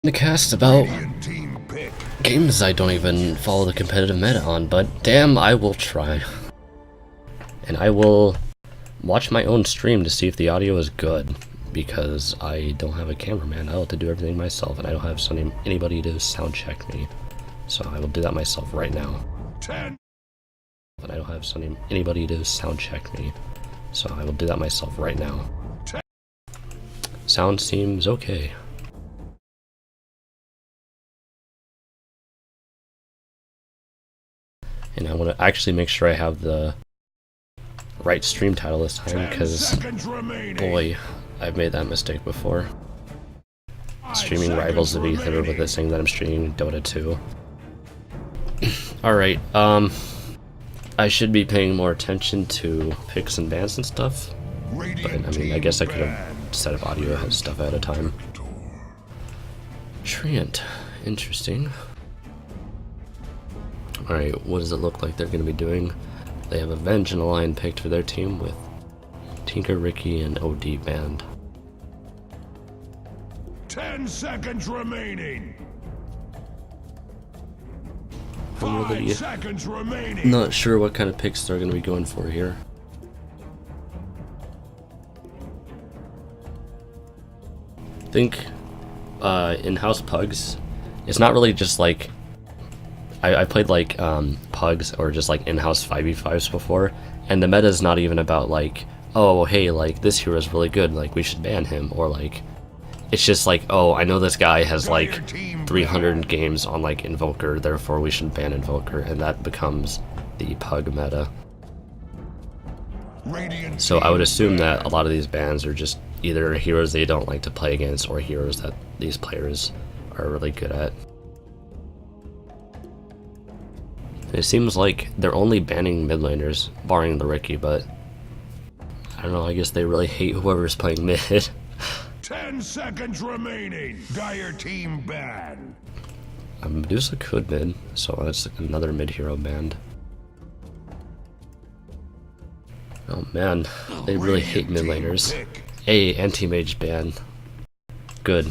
The cast about games I don't even follow the competitive meta on, but damn, I will try. And I will watch my own stream to see if the audio is good, because I don't have a cameraman. I have to do everything myself, and I don't have anybody to sound check me. So I will do that myself right now. 10. And I don't have anybody to sound check me. So I will do that myself right now. 10. Sound seems okay. And I want to actually make sure I have the right stream title this time, because boy, I've made that mistake before. Streaming Rivals of Ether with this saying that I'm streaming Dota 2. Alright, I should be paying more attention to picks and bans and stuff, but I mean, I guess I could have set up audio stuff at a time. Treant, interesting. Alright, what does it look like they're going to be doing? They have Avenge and Align picked for their team with Tinker, Ricky, and OD banned. 10 seconds remaining. 5 seconds remaining. Not sure what kind of picks they're going to be going for here. I think in-house pugs, it's not really just like I played like pugs or just like in-house 5v5s before, and the meta is not even about like, oh hey, like this hero is really good, like we should ban him, or like it's just like, oh, I know this guy has like 300 games on like Invoker, therefore we should ban Invoker, and that becomes the pug meta. So I would assume that a lot of these bans are just either heroes they don't like to play against or heroes that these players are really good at. It seems like they're only banning mid laners, barring the Ricky, but I don't know, I guess they really hate whoever's playing mid. 10 seconds remaining. Dire team ban. Medusa could mid, so that's another mid hero banned. Oh man, they really hate mid laners. Hey, anti-mage ban. Good.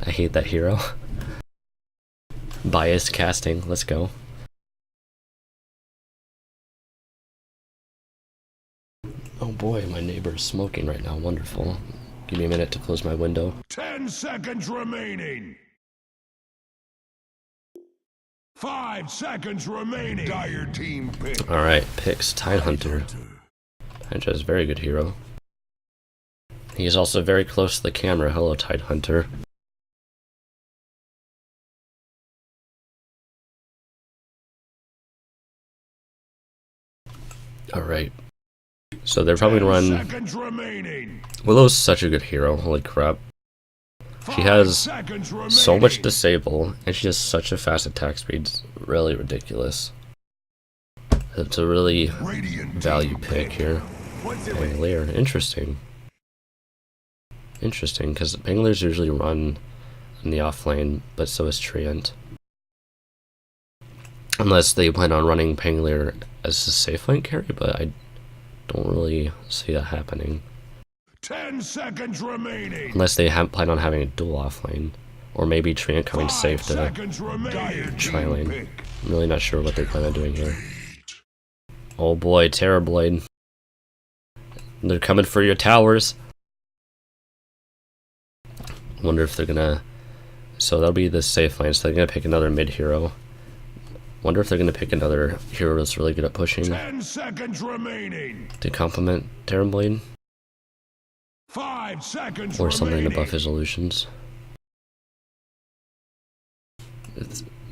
I hate that hero. Bias casting, let's go. Oh boy, my neighbor is smoking right now. Wonderful. Give me a minute to close my window. 10 seconds remaining. 5 seconds remaining. Dire team pick. Alright, picks Tidehunter. Tidehunter is a very good hero. He is also very close to the camera. Hello, Tidehunter. Alright. So they're probably gonna run... Willow's such a good hero, holy crap. She has so much disable, and she has such a fast attack speed, it's really ridiculous. It's a really value pick here. Pangolier, interesting. Interesting, because Pangoliers usually run in the off lane, but so is Treant. Unless they plan on running Pangolier as a safe lane carry, but I don't really see that happening. 10 seconds remaining. Unless they plan on having a dual off lane, or maybe Treant coming safe to tri lane. I'm really not sure what they plan on doing here. Oh boy, Terrorblade. They're coming for your towers. Wonder if they're gonna... So that'll be the safe lane, so they're gonna pick another mid hero. Wonder if they're gonna pick another hero that's really good at pushing 10 seconds remaining. to complement Terrorblade. 5 seconds or something remaining. to buff his illusions.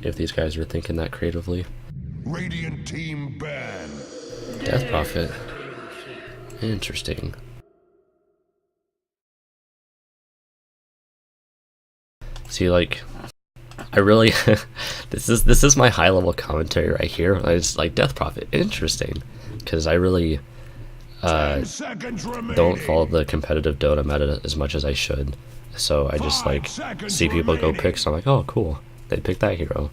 If these guys are thinking that creatively. Radiant team ban. Death Prophet. Interesting. See, like, I really this is my high level commentary right here. I just like Death Prophet. Interesting, because I really don't follow the competitive Dota meta as much as I should. So I just like see people go pick, so I'm like, oh cool, they picked that hero,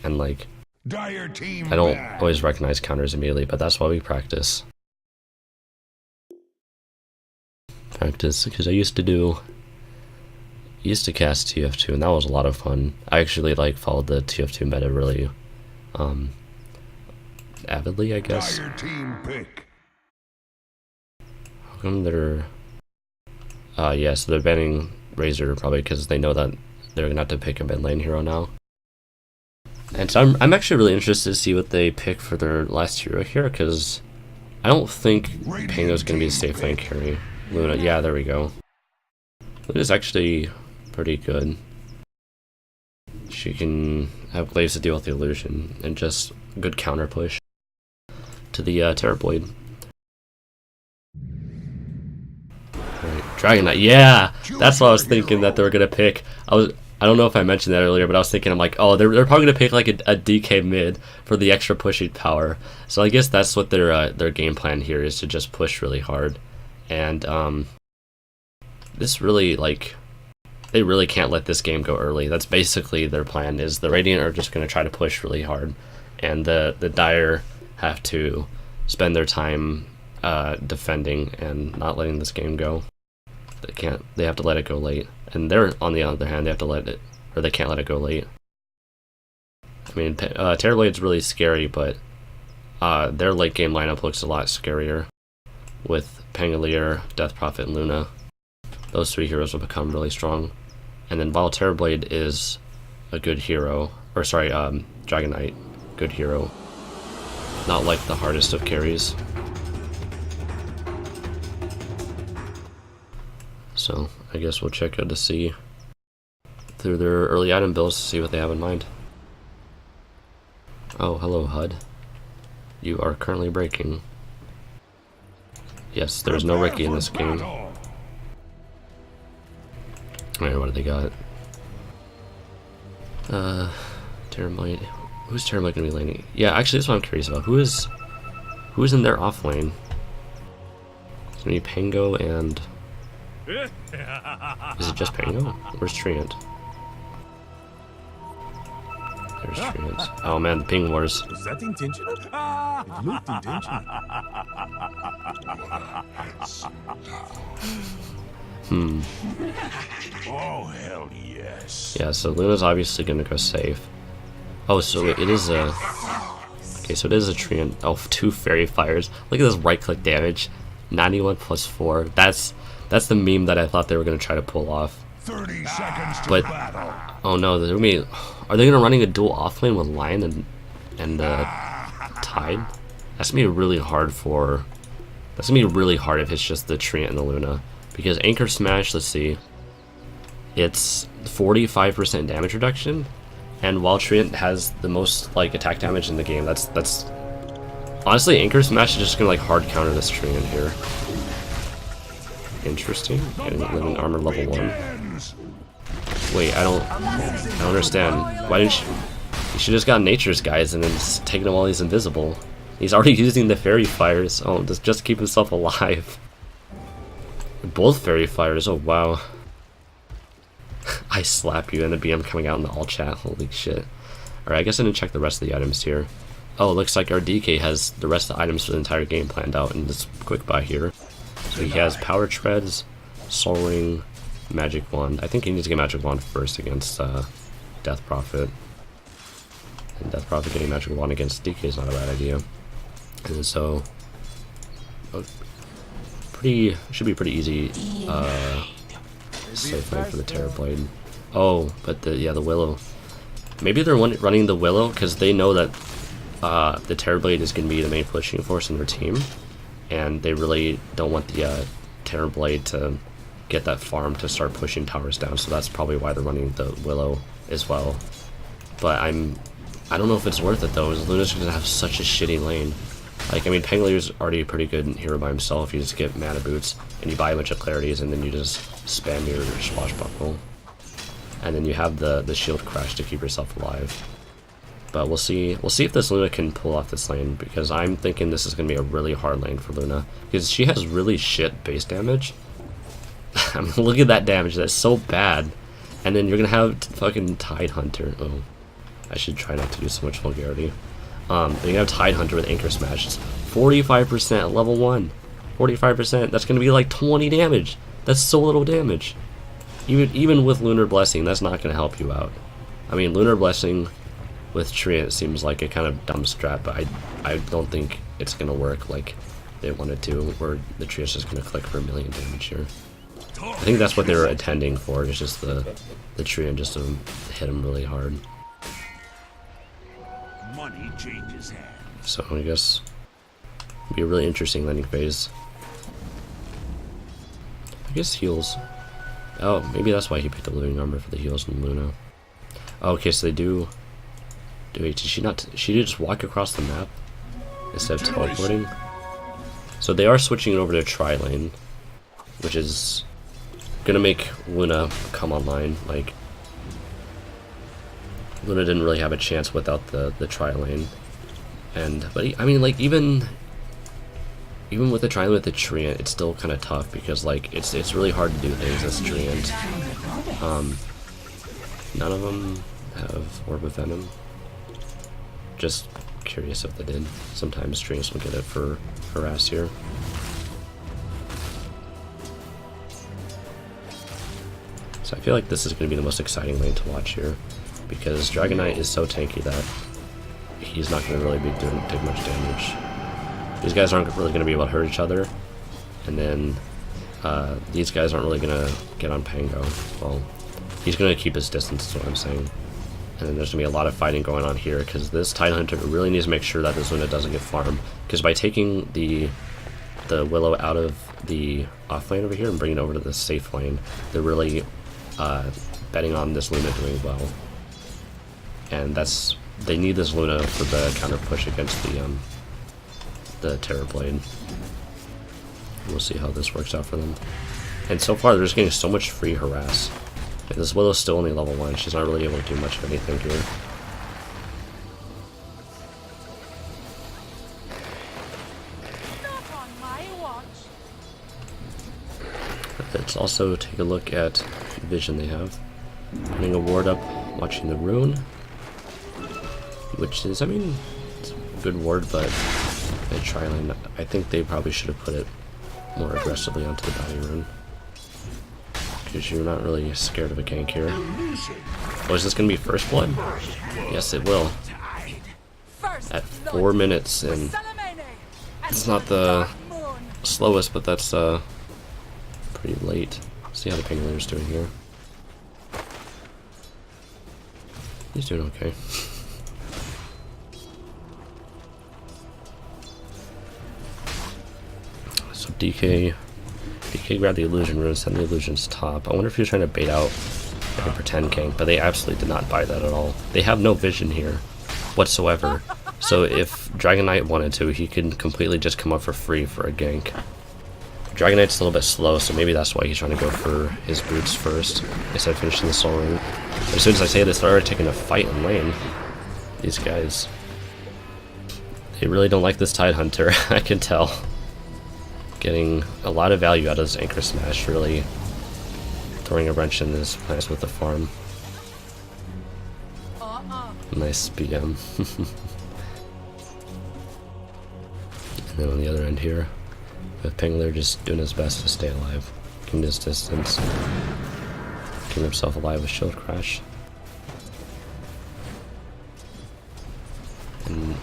and like I don't always recognize counters immediately, but that's why we practice. Because I used to do used to cast TF2, and that was a lot of fun. I actually like followed the TF2 meta really avidly, I guess. Dire team pick. How come they're yeah, so they're banning Razor probably because they know that they're gonna have to pick a mid lane hero now. And so I'm actually really interested to see what they pick for their last hero here, because I don't think Pango's gonna be a safe lane carry. Luna, yeah, there we go. Luna's actually pretty good. She can have ways to deal with the illusion and just good counter push to the Terror Blade. Right, Dragon Knight, yeah, that's what I was thinking that they were gonna pick. I don't know if I mentioned that earlier, but I was thinking, I'm like, oh, they're probably gonna pick like a DK mid for the extra pushing power. So I guess that's what their game plan here is, to just push really hard. And this really, like, they really can't let this game go early. That's basically their plan. Is the Radiant are just gonna try to push really hard, and the Dire have to spend their time defending and not letting this game go. They can't. They have to let it go late. And they're, on the other hand, they have to let it, or they can't let it go late. I mean, Terrorblade's really scary, but their late game lineup looks a lot scarier with Pangolier, Death Prophet, and Luna. Those three heroes will become really strong. And then while Terrorblade is a good hero, or sorry, Dragon Knight, good hero, not like the hardest of carries. So I guess we'll check out to see through their early item builds to see what they have in mind. Oh, hello HUD. You are currently breaking. Yes, there's no Ricky in this game. Alright, what do they got? Terramite. Who's Terramite gonna be laning? Yeah, actually that's what I'm curious about. Who is in their off lane? It's gonna be Pango and... Is it just Pango? Where's Treant? There's Treant. Oh man, the ping wars. Was that intentional? It looked intentional. Oh, hell yes. Yeah, so Luna's obviously gonna go safe. Oh, so it is a... Okay, so it is a Treant. Oh, 2 Fairy Fires. Look at this right-click damage. 91 plus 4. That's the meme that I thought they were gonna try to pull off. 30 seconds to But battle. oh no, are they gonna running a dual offlane with Lion and Tide? That's gonna be really hard for. That's gonna be really hard if it's just the Treant and the Luna, because Anchor Smash. Let's see, it's 45% damage reduction, and while Treant has the most like attack damage in the game, that's honestly Anchor Smash is just gonna like hard counter this Treant here. Interesting. Getting living armor level 1. Wait, I don't understand. Why didn't you should just got Nature's Guys and then just taken him while he's invisible. He's already using the Fairy Fires. Oh, just to keep himself alive. Both Fairy Fires, oh wow. I slap you and the BM coming out in the all chat, holy shit. Alright, I guess I didn't check the rest of the items here. Oh, it looks like our DK has the rest of the items for the entire game planned out in this quick buy here. So he has Power Treads, Soul Ring, Magic Wand. I think he needs to get Magic Wand first against Death Prophet. And Death Prophet getting Magic Wand against DK is not a bad idea. And so, should be pretty easy. Safe lane for the Terror Blade. Oh, but the Willow. Maybe they're running the Willow because they know that the Terror Blade is going to be the main pushing force in their team. And they really don't want the Terror Blade to get that farm to start pushing towers down, so that's probably why they're running the Willow as well. But I don't know if it's worth it though, because Luna's gonna have such a shitty lane. Like, I mean, Pangolier's already a pretty good hero by himself. You just get mana boots, and you buy a bunch of clarities, and then you just spam your swashbuckle. And then you have the shield crash to keep yourself alive. But we'll see if this Luna can pull off this lane, because I'm thinking this is going to be a really hard lane for Luna, because she has really shit base damage. I mean, look at that damage, that's so bad. And then you're going to have fucking Tide Hunter. Oh, I should try not to do so much vulgarity. You're going to have Tide Hunter with Anchor Smash. It's 45% at level 1. 45%, that's going to be like 20 damage. That's so little damage. Even with Lunar Blessing, that's not gonna help you out. I mean, Lunar Blessing with Treant seems like a kind of dumb strat, but I don't think it's gonna work like they wanted to, where the Treant's just gonna click for a million damage here. I think that's what they were intending for. It's just the Treant just to hit him really hard. Money changes hands. So I guess it'll be a really interesting landing phase. I guess heals. Oh, maybe that's why he picked up living armor for the heals from Luna. Oh, okay, so they do. Wait, did she not? She did just walk across the map instead of teleporting. So they are switching it over to tri-lane, which is gonna make Luna come online. Like, Luna didn't really have a chance without the tri-lane. But I mean, like, even with the tri-lane with the Treant, it's still kind of tough because, like, it's really hard to do things as Treant. None of them have Orb of Venom. Just curious if they did. Sometimes Treants will get it for harass here. So I feel like this is going to be the most exciting lane to watch here, because Dragon Knight is so tanky that he's not going to really be doing much damage. These guys aren't really going to be able to hurt each other, and then these guys aren't really going to get on Pango. Well, he's going to keep his distance, is what I'm saying. And then there's going to be a lot of fighting going on here, because this Tidehunter really needs to make sure that this Luna doesn't get farmed. Because by taking the Willow out of the off lane over here and bringing it over to the safe lane, they're really betting on this Luna doing well. And they need this Luna for the counter push against the Terror Blade. We'll see how this works out for them. And so far they're just getting so much free harass. And this Willow's still only level 1, she's not really able to do much of anything here. Not on my watch. Let's also take a look at vision they have. Putting a ward up, watching the rune. Which is, I mean, it's a good ward, but a tri-lane, I think they probably should have put it more aggressively onto the bounty rune. Because you're not really scared of a gank here. Oh, is this going to be first blood? Yes, it will. At 4 minutes, and it's not the slowest, but that's pretty late. See how the Penguin's doing here. He's doing okay. So DK grabbed the illusion rune, send the illusions top. I wonder if he was trying to bait out like a pretend gank, but they absolutely did not buy that at all. They have no vision here whatsoever. So if Dragon Knight wanted to, he could completely just come up for free for a gank. Dragon Knight's a little bit slow, so maybe that's why he's trying to go for his boots first instead of finishing the soul ring. But as soon as I say this, they're already taking a fight in lane. These guys, they really don't like this Tidehunter. I can tell. Getting a lot of value out of this Anchor Smash, really throwing a wrench in his plans with the farm. Nice BM. And then on the other end here, with Pingler just doing his best to stay alive, keeping his distance, keeping himself alive with Shield Crash. And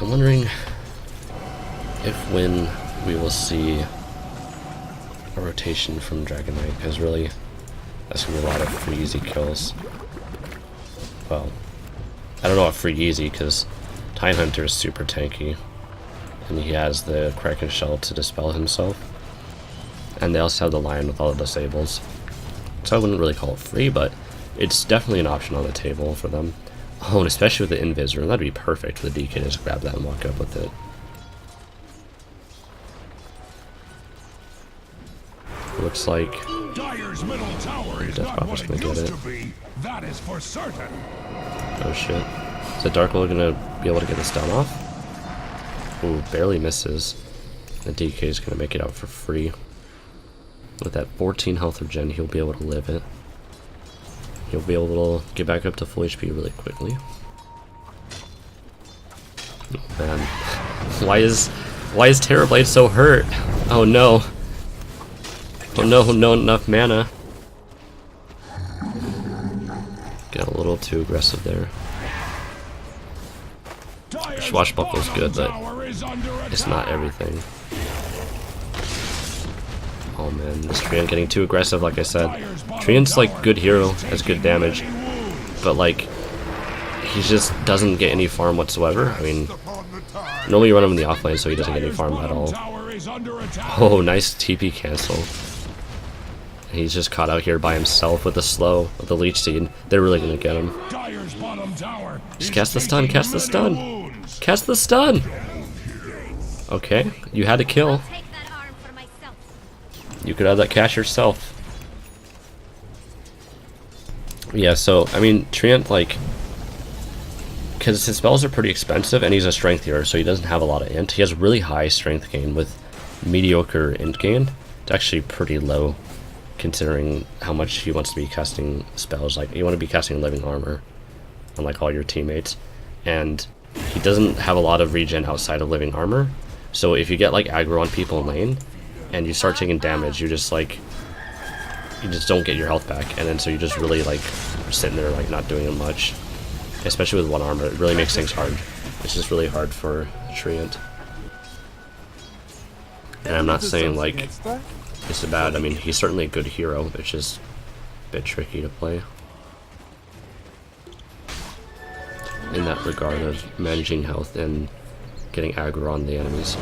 I'm wondering if when we will see a rotation from Dragon Knight, because really that's going to be a lot of free easy kills. Well, I don't know about free easy, because Tidehunter is super tanky, and he has the Kraken Shell to dispel himself, and they also have the Lion with all the disables. So I wouldn't really call it free, but it's definitely an option on the table for them. Oh, and especially with the Invis rune, that'd be perfect for the DK to just grab that and walk up with it. Looks like Dyer's middle tower is Death not Prophet's what gonna it get used it. to be. That is for certain. Oh shit. Is the Dark Lord gonna be able to get this down off? Ooh, barely misses. The DK is gonna make it out for free. With that 14 health of Gen, he'll be able to live it. He'll be able to get back up to full HP really quickly. Oh man. Why is Terrorblade so hurt? Oh no. Oh no, no enough mana. Got a little too aggressive there. Swashbuckle's good, but it's not everything. Oh man, this Treant getting too aggressive, like I said. Treant's like good hero, has good damage, but like he just doesn't get any farm whatsoever. I mean, normally you run him in the offlane, so he doesn't get any farm at all. Oh, nice TP cancel. And he's just caught out here by himself with the slow, with the leech seed. They're really gonna get him. Just cast the stun, cast the stun, cast the stun. Okay, you had to kill. You could have that cash yourself. Yeah, so, I mean, Treant, like, because his spells are pretty expensive, and he's a strength hero, so he doesn't have a lot of int. He has really high strength gain with mediocre int gain. It's actually pretty low, considering how much he wants to be casting spells. Like, you want to be casting living armor, unlike all your teammates. And he doesn't have a lot of regen outside of living armor, so if you get, like, aggro on people in lane, and you start taking damage, you just don't get your health back, and then so you just really like sitting there like not doing much, especially with one armor. It really makes things hard. It's just really hard for Treant. And I'm not saying like it's bad. I mean, he's certainly a good hero. It's just a bit tricky to play in that regard of managing health and getting aggro on the enemies.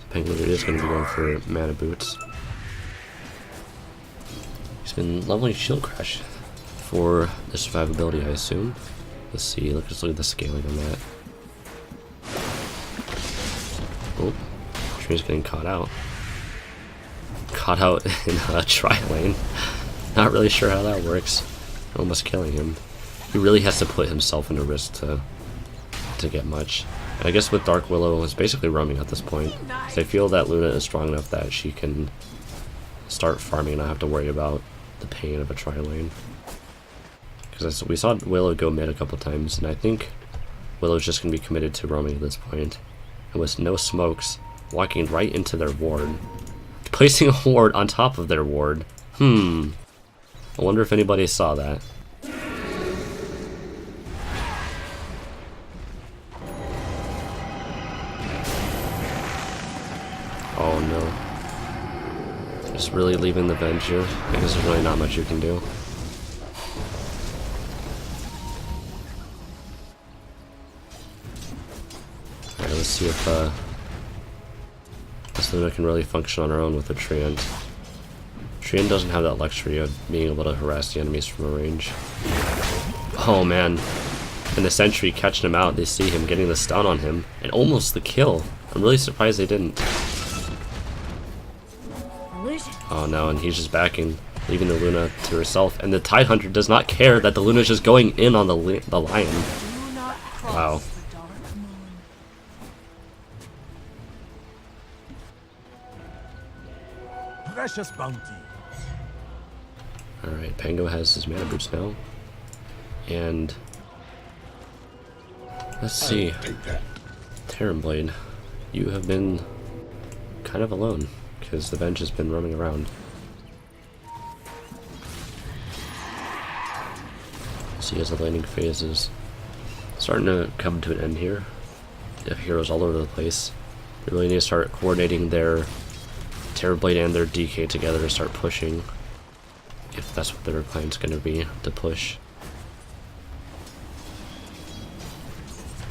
Penguin is going to be going for mana boots. He's been leveling Shield Crash for the survivability, I assume. Let's see, let's look at the scaling on that. Oh, Tree's getting caught out. Caught out in a tri-lane. Not really sure how that works. Almost killing him. He really has to put himself into risk to get much. And I guess with Dark Willow is basically roaming at this point. So I feel that Luna is strong enough that she can start farming and not have to worry about the pain of a tri-lane. Because we saw Willow go mid a couple times, and I think Willow's just going to be committed to roaming at this point. And with no smokes, walking right into their ward. Placing a ward on top of their ward. I wonder if anybody saw that. Oh no. Just really leaving the bench here. I guess there's really not much you can do. Alright, let's see if this Luna can really function on her own with a Treant. Treant doesn't have that luxury of being able to harass the enemies from a range. Oh man. And the sentry catching him out, they see him getting the stun on him, and almost the kill. I'm really surprised they didn't. Oh no, and he's just backing, leaving the Luna to herself, and the Tidehunter does not care that the Luna's just going in on the lion. Wow. Precious bounty. Alright, Pango has his mana boots now. And let's see. Terranblade, you have been kind of alone, because the bench has been roaming around. See, as the laning phase is starting to come to an end here. They have heroes all over the place. They really need to start coordinating their Terrorblade and their DK together to start pushing, if that's what their plan's going to be, to push.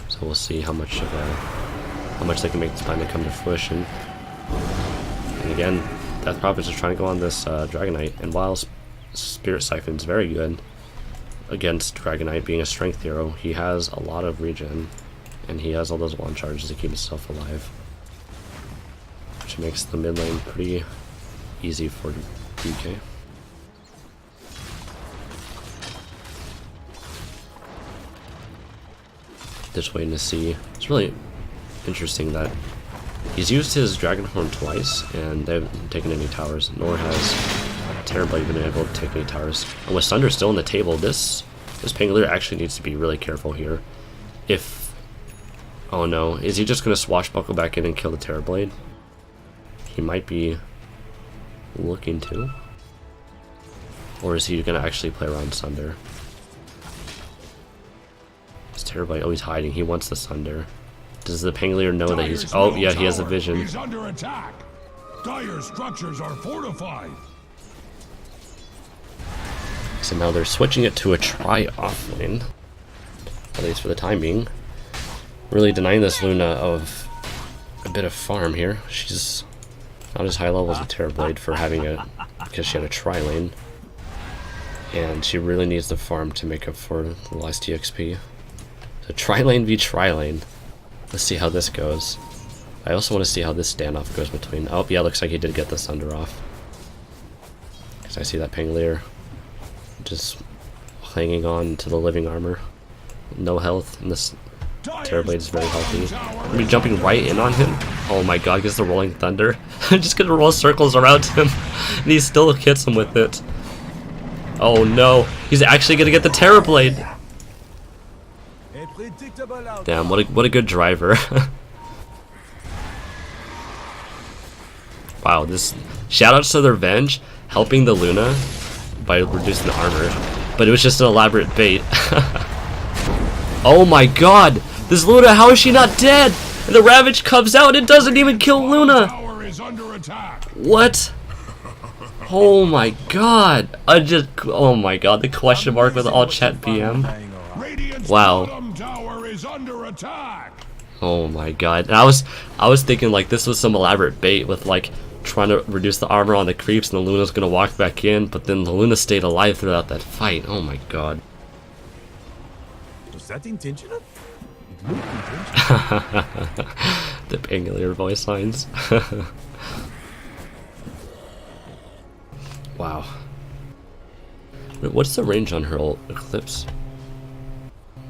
So we'll see how much they can make this plan to come to fruition. And again, Death Prophet's just trying to go on this Dragonite, and while Spirit Siphon's very good against Dragonite being a strength hero, he has a lot of regen, and he has all those wand charges to keep himself alive, which makes the mid lane pretty easy for DK. Just waiting to see. It's really interesting that he's used his Dragonhorn twice, and they haven't taken any towers, nor has Terrorblade been able to take any towers. And with Sunder still on the table, this Pangolier actually needs to be really careful here. If Oh no, is he just gonna swashbuckle back in and kill the Terrorblade? He might be looking to. Or is he gonna actually play around Sunder? It's Terrorblade. Oh, he's hiding. He wants the Sunder. Does the Pangolier know that he's... Oh, yeah, he has a vision. He's under attack. Dire structures are fortified. So now they're switching it to a try-off lane. At least for the time being. Really denying this Luna of a bit of farm here. She's not as high level as a Terrorblade for having a... because she had a tri-lane. And she really needs the farm to make up for the lost TXP. So tri-lane v tri-lane. Let's see how this goes. I also want to see how this standoff goes between... Oh, yeah, looks like he did get the Sunder off. Because I see that Pangolier just hanging on to the living armor. No health, and this Terrorblade is very healthy. I'm be jumping right in on him. Oh my god, gets the Rolling Thunder. I'm just gonna roll circles around him, and he still hits him with it. Oh no, he's actually gonna get the Terrorblade. Damn, what a good driver. Wow, this shoutouts to the Revenge helping the Luna by reducing the armor, but it was just an elaborate bait. Oh my god, this Luna, how is she not dead? And the Ravage comes out and it doesn't even kill Luna. What? Oh my god, oh my god, the question mark with all chat PM. Wow. Oh my god. And I was thinking like this was some elaborate bait with like trying to reduce the armor on the creeps and the Luna's gonna walk back in, but then the Luna stayed alive throughout that fight. Oh my god. Was that intentional? It looked intentional. The Pangolier voice lines. Wow. What's the range on her ult? Eclipse?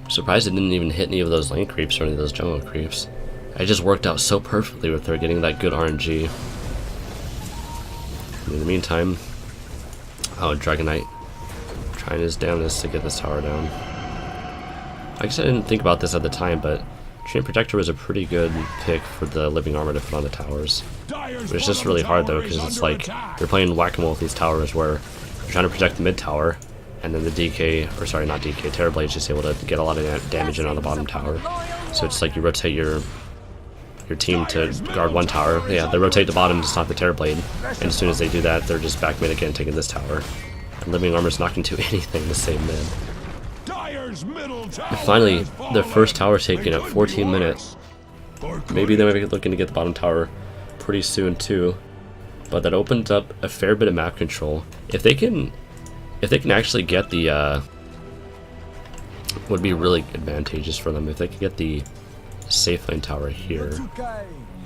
I'm surprised it didn't even hit any of those lane creeps or any of those jungle creeps. It just worked out so perfectly with her getting that good RNG. In the meantime, oh, Dragon Knight trying his damnedest to get this tower down. I guess I didn't think about this at the time, but Treant Protector was a pretty good pick for the living armor to put on the towers. But it's just really hard though, because it's like you're playing whack-a-mole with these towers where you're trying to protect the mid tower, and then the DK, or sorry, not DK, Terrorblade is just able to get a lot of damage in on the bottom tower. So it's like you rotate your team to guard one tower. Yeah, they rotate the bottom to stop the Terrorblade, and as soon as they do that, they're just back mid again, taking this tower. And living armor's not going to do anything to save mid. And finally, the first tower taken at 14 minutes. Maybe they might be looking to get the bottom tower pretty soon too. But that opens up a fair bit of map control. If they can actually get the would be really advantageous for them if they could get the safe lane tower here.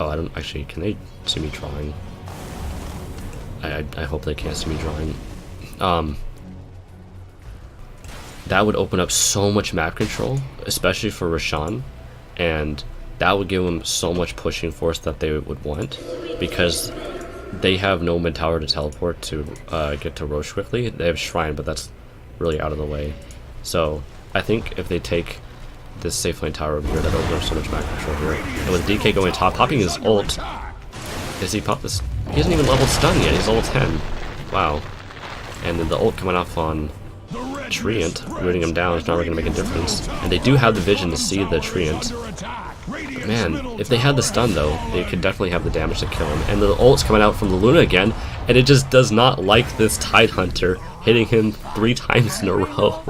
Oh, I don't actually, can they see me drawing? I hope they can't see me drawing. That would open up so much map control, especially for Roshan, and that would give them so much pushing force that they would want, because they have no mid tower to teleport to get to Roche quickly. They have Shrine, but that's really out of the way. So I think if they take this safe lane tower over here, that opens up so much map control here. And with DK going top, popping his ult, does he pop this? He hasn't even leveled stun yet. He's level 10. Wow. And then the ult coming off on Treant, rooting him down is not really going to make a difference. And they do have the vision to see the Treant. Man, if they had the stun though, they could definitely have the damage to kill him. And the ult's coming out from the Luna again, and it just does not like this Tidehunter hitting him 3 times in a row.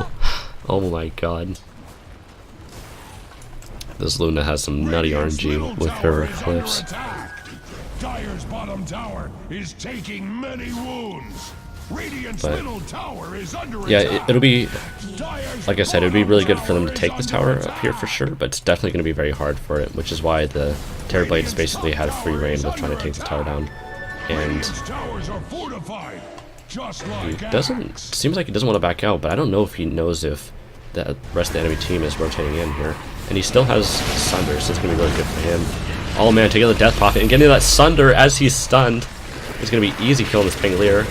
Oh my god. This Luna has some nutty RNG with her Eclipse. Dire's bottom tower is taking many wounds. But yeah, it'll be, like I said, it would be really good for them to take this tower up here for sure, but it's definitely going to be very hard for it, which is why the Terrorblades basically had a free reign with trying to take the tower down. And he doesn't, seems like he doesn't want to back out, but I don't know if he knows if the rest of the enemy team is rotating in here. And he still has Sunder, so it's going to be really good for him. Oh man, taking the Death Prophet and getting that Sunder as he's stunned. It's going to be easy killing this Pangolier.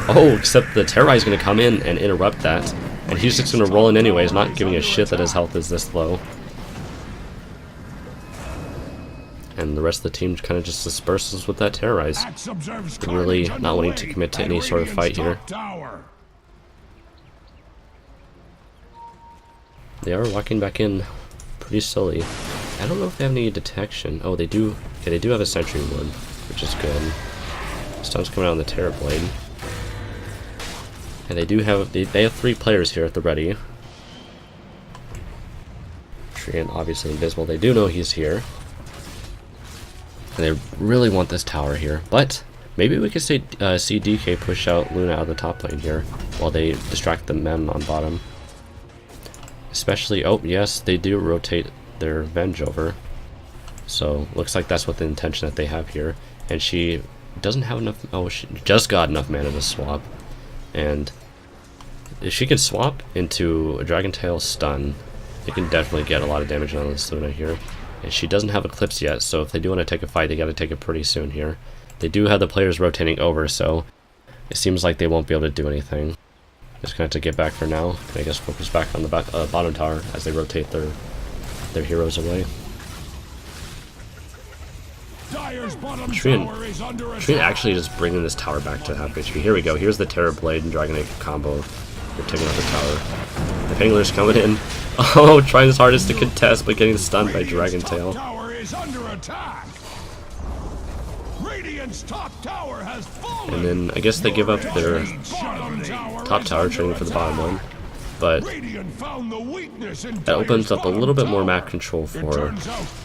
Oh, except the Terrorize is going to come in and interrupt that. And he's just going to roll in anyways, not giving a shit that his health is this low. and the rest of the team kind of just disperses with that terrorize. Axe observes They're really carnage not wanting to underway commit to at any sort of Radiant's fight here. top tower. They are walking back in pretty slowly. I don't know if they have any detection. Oh, they do. Okay, they do have a sentry ward, which is good. Stun's coming out on the Terror Blade. And they do have, they have 3 players here at the ready. Treant obviously invisible. They do know he's here. And they really want this tower here. But maybe we could see DK push out Luna out of the top lane here while they distract the men on bottom. Especially, oh yes, they do rotate their Venge over. So looks like that's what the intention that they have here. And she doesn't have enough, oh, she just got enough mana to swap. And if she can swap into a Dragon Tail stun, it can definitely get a lot of damage on this Luna here. And she doesn't have Eclipse yet, so if they do want to take a fight, they got to take it pretty soon here. They do have the players rotating over, so it seems like they won't be able to do anything. Just going to have to get back for now. And I guess focus back on the bottom tower as they rotate their heroes away. Treant actually just bringing this tower back to half HP. Here we go. Here's the Terror Blade and Dragon Egg combo. They're taking out the tower. The Pangler's coming in. Oh, trying his hardest to contest, but getting stunned by Dragon Tail. And then I guess they give up their top tower, trading for the bottom one. But that opens up a little bit more map control for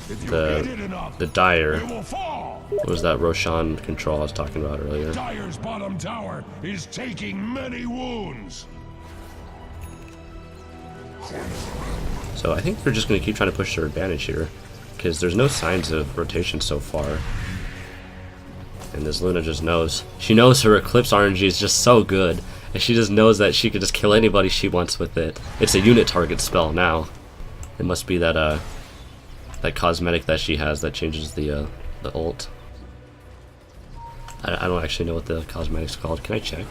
the Dire. What was that Roshan control I was talking about earlier? Dire's bottom tower is taking many wounds. So I think they're just going to keep trying to push their advantage here, because there's no signs of rotation so far. And this Luna just knows. She knows her Eclipse RNG is just so good, and she just knows that she could just kill anybody she wants with it. It's a unit target spell now. It must be that that cosmetic that she has that changes the ult. I don't actually know what the cosmetic's called. Can I check?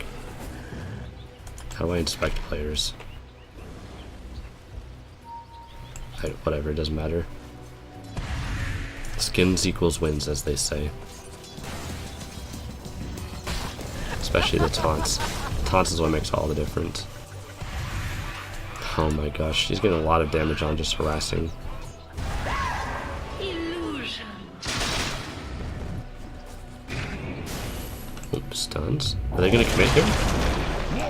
How do I inspect players? Whatever, it doesn't matter. Skins equals wins, as they say. Especially the taunts. Taunts is what makes all the difference. Oh my gosh, she's getting a lot of damage on just harassing. Oops, stuns. Are they gonna commit here?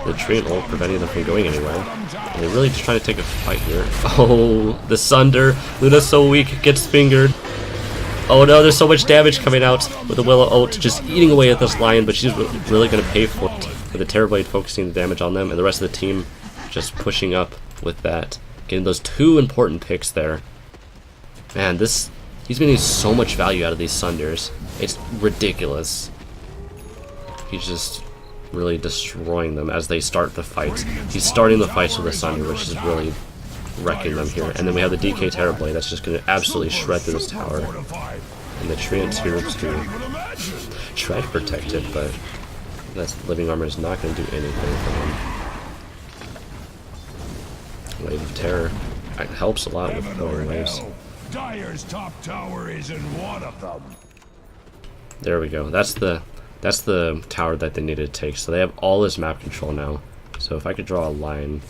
The Treant ult preventing them from going anywhere. And they're really just trying to take a fight here. Oh, the Sunder. Luna's so weak, gets fingered. Oh no, there's so much damage coming out with the Willow ult, just eating away at this Lion, but she's really going to pay for it. With the Terror Blade focusing the damage on them, and the rest of the team just pushing up with that. Getting those 2 important picks there. Man, he's been getting so much value out of these Sunders. It's ridiculous. He's just really destroying them as they start the fights. He's starting the fights with the Sunder, which is really wrecking them here. And then we have the DK Terror Blade that's just going to absolutely shred through this tower. And the Treant's here to try to protect it, but that living armor is not going to do anything for him. Wave of Terror. It helps a lot with throwing waves. Dire's top tower is in one of them. There we go. That's the tower that they needed to take. So they have all this map control now. So if I could draw a line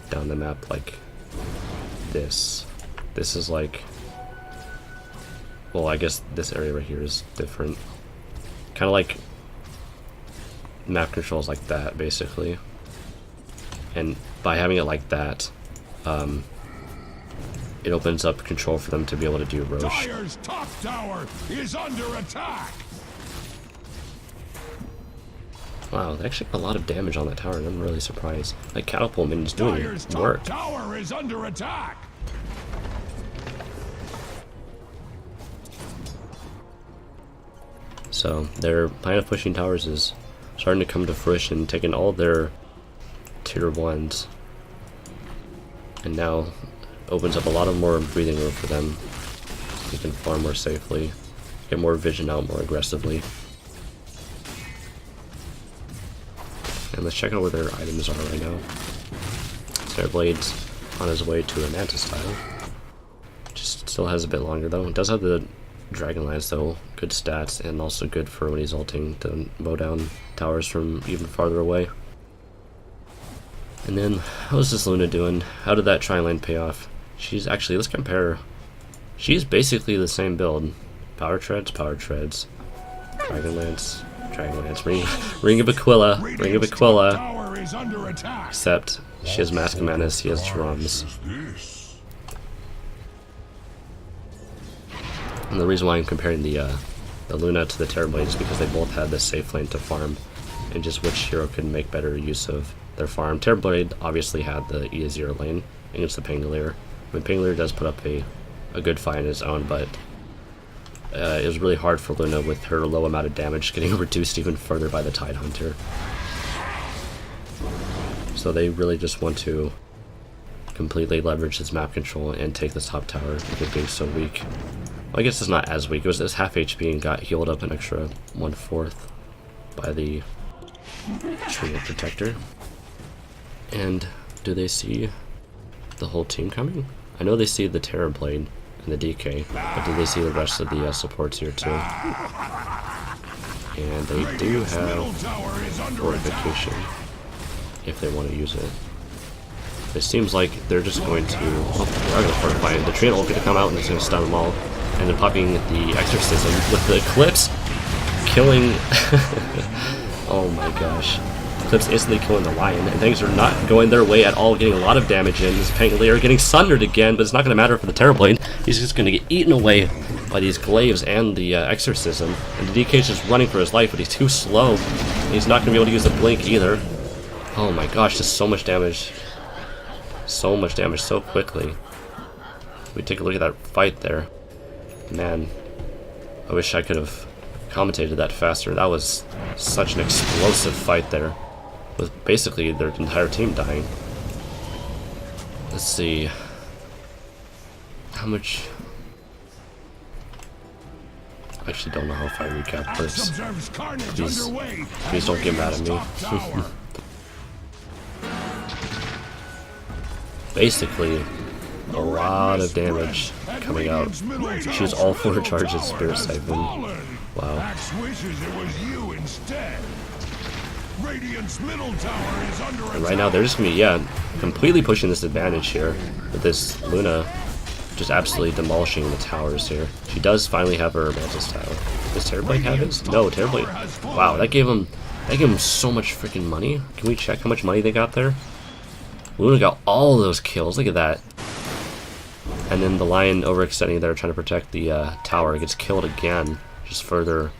down the map like this. This is like, well, I guess this area right here is different. Kind of like map controls like that, basically. And by having it like that, it opens up control for them to be able to do Roche. Dire's top tower is under attack. Wow, they actually got a lot of damage on that tower, and I'm really surprised. Like, Catapult Minion's doing work. Tower is under attack. So their plan of pushing towers is starting to come to fruition, taking all their tier 1s, and now opens up a lot of more breathing room for them. You can farm more safely, get more vision out more aggressively. And let's check out where their items are right now. Terror Blade's on his way to a Mantis tile. Just still has a bit longer though. It does have the Dragonlance though, good stats, and also good for when he's ulting to mow down towers from even farther away. And then, how's this Luna doing? How did that Tri-Lane pay off? She's actually, let's compare. She's basically the same build. Power Treads, Dragonlance, Ring of Aquila, except she has Mask of Madness, he has drums. And the reason why I'm comparing the Luna to the Terrorblade is because they both had the safe lane to farm, and just which hero could make better use of their farm. Terrorblade obviously had the E0 lane against the Pangolier. I mean, Pangolier does put up a good fight on his own, but it was really hard for Luna with her low amount of damage getting reduced even further by the Tidehunter. So they really just want to completely leverage his map control and take this top tower with it being so weak. Well, I guess it's not as weak. It was half HP and got healed up an extra 1/4 by the Trio Protector. And do they see the whole team coming? I know they see the Terrorblade and the DK, but do they see the rest of the supports here too? And they do have fortification if they want to use it. It seems like they're just going to, oh, they are going to fortify it. The Trio will get to come out and it's going to stun them all. And then popping the Exorcism with the Eclipse, killing, oh my gosh. Eclipse instantly killing the Lion, and things are not going their way at all, getting a lot of damage in. This Pangolier getting sundered again, but it's not going to matter for the Terrorblade. He's just going to get eaten away by these glaives and the Exorcism. And the DK is just running for his life, but he's too slow. He's not going to be able to use the Blink either. Oh my gosh, just so much damage. So much damage so quickly. We take a look at that fight there. Man, I wish I could have commentated that faster. That was such an explosive fight there, with basically their entire team dying. Let's see. How much... I actually don't know how if I recap this. Please don't get mad at me. Basically, a lot of damage coming out. She was all 4 charges Spirit Siphon. Wow. And right now they're just gonna be, yeah, completely pushing this advantage here with this Luna just absolutely demolishing the towers here. She does finally have her Mantis Tower. Does Terrorblade have his? No, Terrorblade. Wow, that gave him so much freaking money. Can we check how much money they got there? Luna got all those kills. Look at that. And then the Lion overextending there, trying to protect the tower, gets killed again. Just further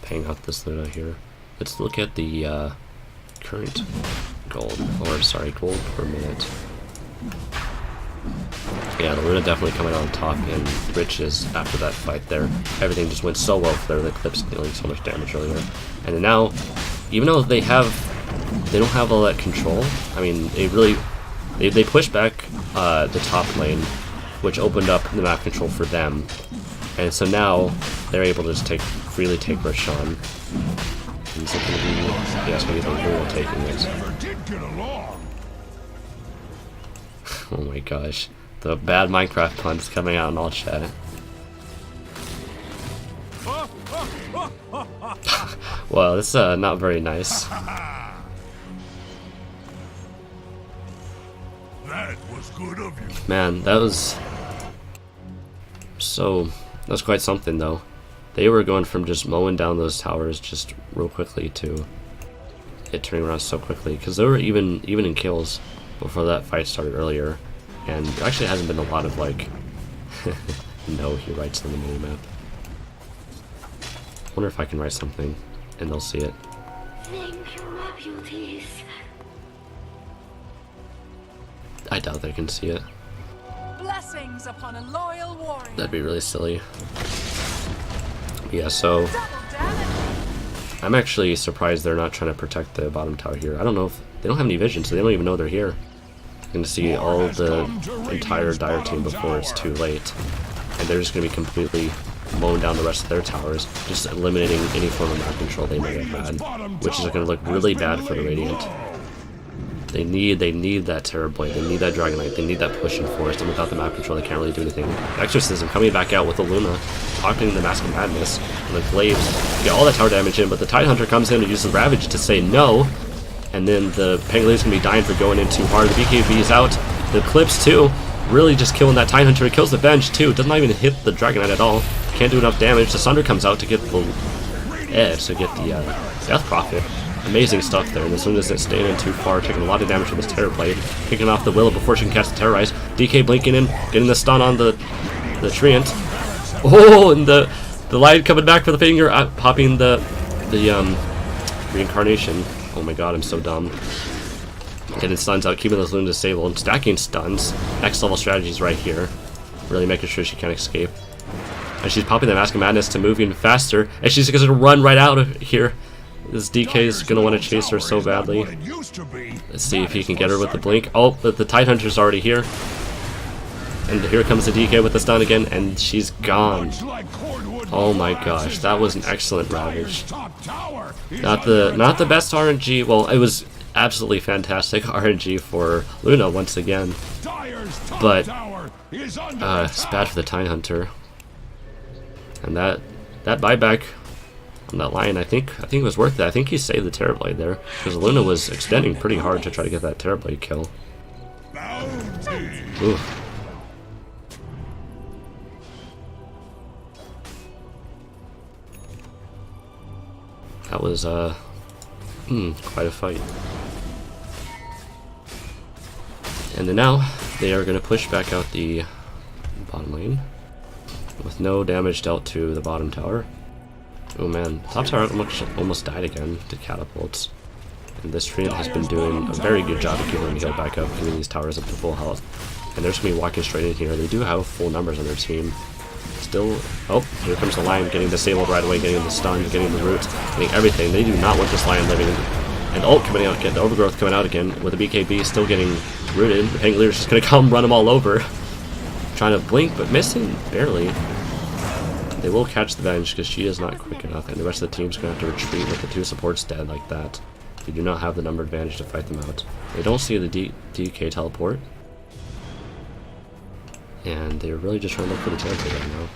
paying out this Luna here. Let's look at the current gold, or sorry, gold per minute. Yeah, the Luna definitely coming out on top in riches after that fight there. Everything just went so well for the Eclipse dealing so much damage earlier. And then now, even though they don't have all that control, I mean, they pushed back the top lane, which opened up the map control for them. And so now they're able to just freely take Roshan. And so going to be, yeah, it's going to be the Luna taking it. Oh my gosh. The bad Minecraft puns coming out in all chat. Well, that's not very nice. That was good of you. Man, that was quite something though. They were going from just mowing down those towers just real quickly to it turning around so quickly, because they were even in kills before that fight started earlier. And there actually hasn't been a lot of like no, he writes on the minimap. I wonder if I can write something and they'll see it. Thank you, my beauties. I doubt they can see it. Blessings upon a loyal warrior. That'd be really silly. Yeah, so I'm actually surprised they're not trying to protect the bottom tower here. I don't know if they don't have any vision, so they don't even know they're here. You're gonna see all the entire Dire team before it's too late, and they're just gonna be completely mowing down the rest of their towers, just eliminating any form of map control they may have had, which is gonna look really bad for the Radiant. They need that Terror Blade, they need that Dragonite, they need that push and force, and without the map control they can't really do anything. Exorcism coming back out with the Luna, talking the Mask of Madness, and the Glaives get all that tower damage in, but the Tidehunter comes in and uses Ravage to say no, and then the Pangoliers gonna be dying for going in too hard. The BKB is out, the Eclipse too, really just killing that Tidehunter. It kills the bench too, does not even hit the Dragonite at all, can't do enough damage. The Sunder comes out to get the edge, to get the Death Prophet. Amazing stuff there, and as soon as it's staying in too far, taking a lot of damage from this Terror Blade, kicking off the Willow before she can catch the Terrorize. DK blinking in, getting the stun on the Treant. Oh, and the Lion coming back for the finger, popping the Reincarnation. Oh my god, I'm so dumb. Getting stuns out, keeping those Luna disabled, stacking stuns. Next level strategies right here. Really making sure she can't escape. And she's popping the Mask of Madness to move even faster, and she's going to run right out of here. This DK is going to want to chase her so badly. Let's see if he can get her with the blink. Oh, but the Tidehunter's already here. And here comes the DK with the stun again, and she's gone. Oh my gosh, that was an excellent Ravage. Not the best RNG. Well, it was absolutely fantastic RNG for Luna once again. But it's bad for the Tidehunter. And that buyback on that Lion, I think it was worth it. I think he saved the Terror Blade there, because Luna was extending pretty hard to try to get that Terror Blade kill. Ooh. That was quite a fight. And then now they are going to push back out the bottom lane with no damage dealt to the bottom tower. Oh man, top tower almost died again to catapults. And this Treant has been doing a very good job of keeping them healed back up, getting these towers up to full health. And they're just going to be walking straight in here. They do have full numbers on their team. Still, oh, here comes the Lion getting disabled right away, getting the stun, getting the roots, getting everything. They do not want this Lion living. And ult coming out, get the Overgrowth coming out again, with the BKB still getting rooted. The Pangolier's just going to come run them all over. Trying to blink, but missing, barely. They will catch the Venge because she is not quick enough, and the rest of the team's going to have to retreat with the two supports dead like that. They do not have the number advantage to fight them out. They don't see the DK teleport. And they're really just trying to look for the teleport right now.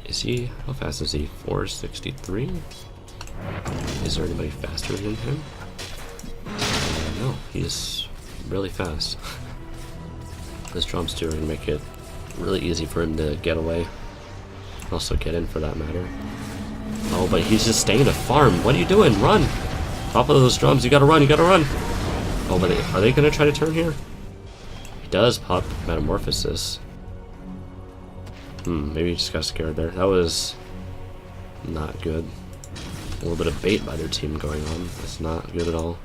Is he? How fast is he? 463? Is there anybody faster than him? No, he's really fast. This Drum's too are going to make it really easy for him to get away. Also get in for that matter. Oh, but he's just staying to farm. What are you doing? Run! Top of those drums, you gotta run, you gotta run! Oh, but are they gonna try to turn here? He does pop Metamorphosis. Maybe he just got scared there. That was not good. A little bit of bait by their team going on. That's not good at all.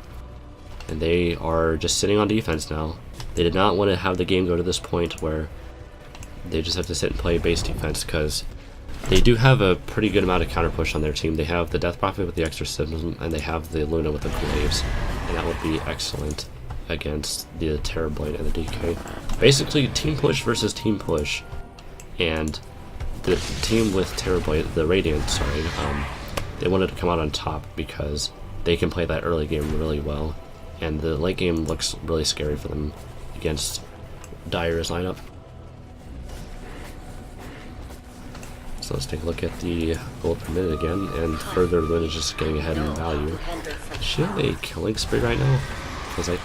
And they are just sitting on defense now. They did not want to have the game go to this point where they just have to sit and play base defense, because they do have a pretty good amount of counter push on their team. They have the Death Prophet with the Exorcism, and they have the Luna with the Glaives, and that would be excellent against the Terror Blade and the DK. Basically, team push versus team push, and the team with Terror Blade, the Radiant, sorry, they wanted to come out on top because they can play that early game really well, and the late game looks really scary for them against Dire's lineup. So let's take a look at the gold per minute again, and further Luna is just getting ahead in value. Does she have a killing spree right now?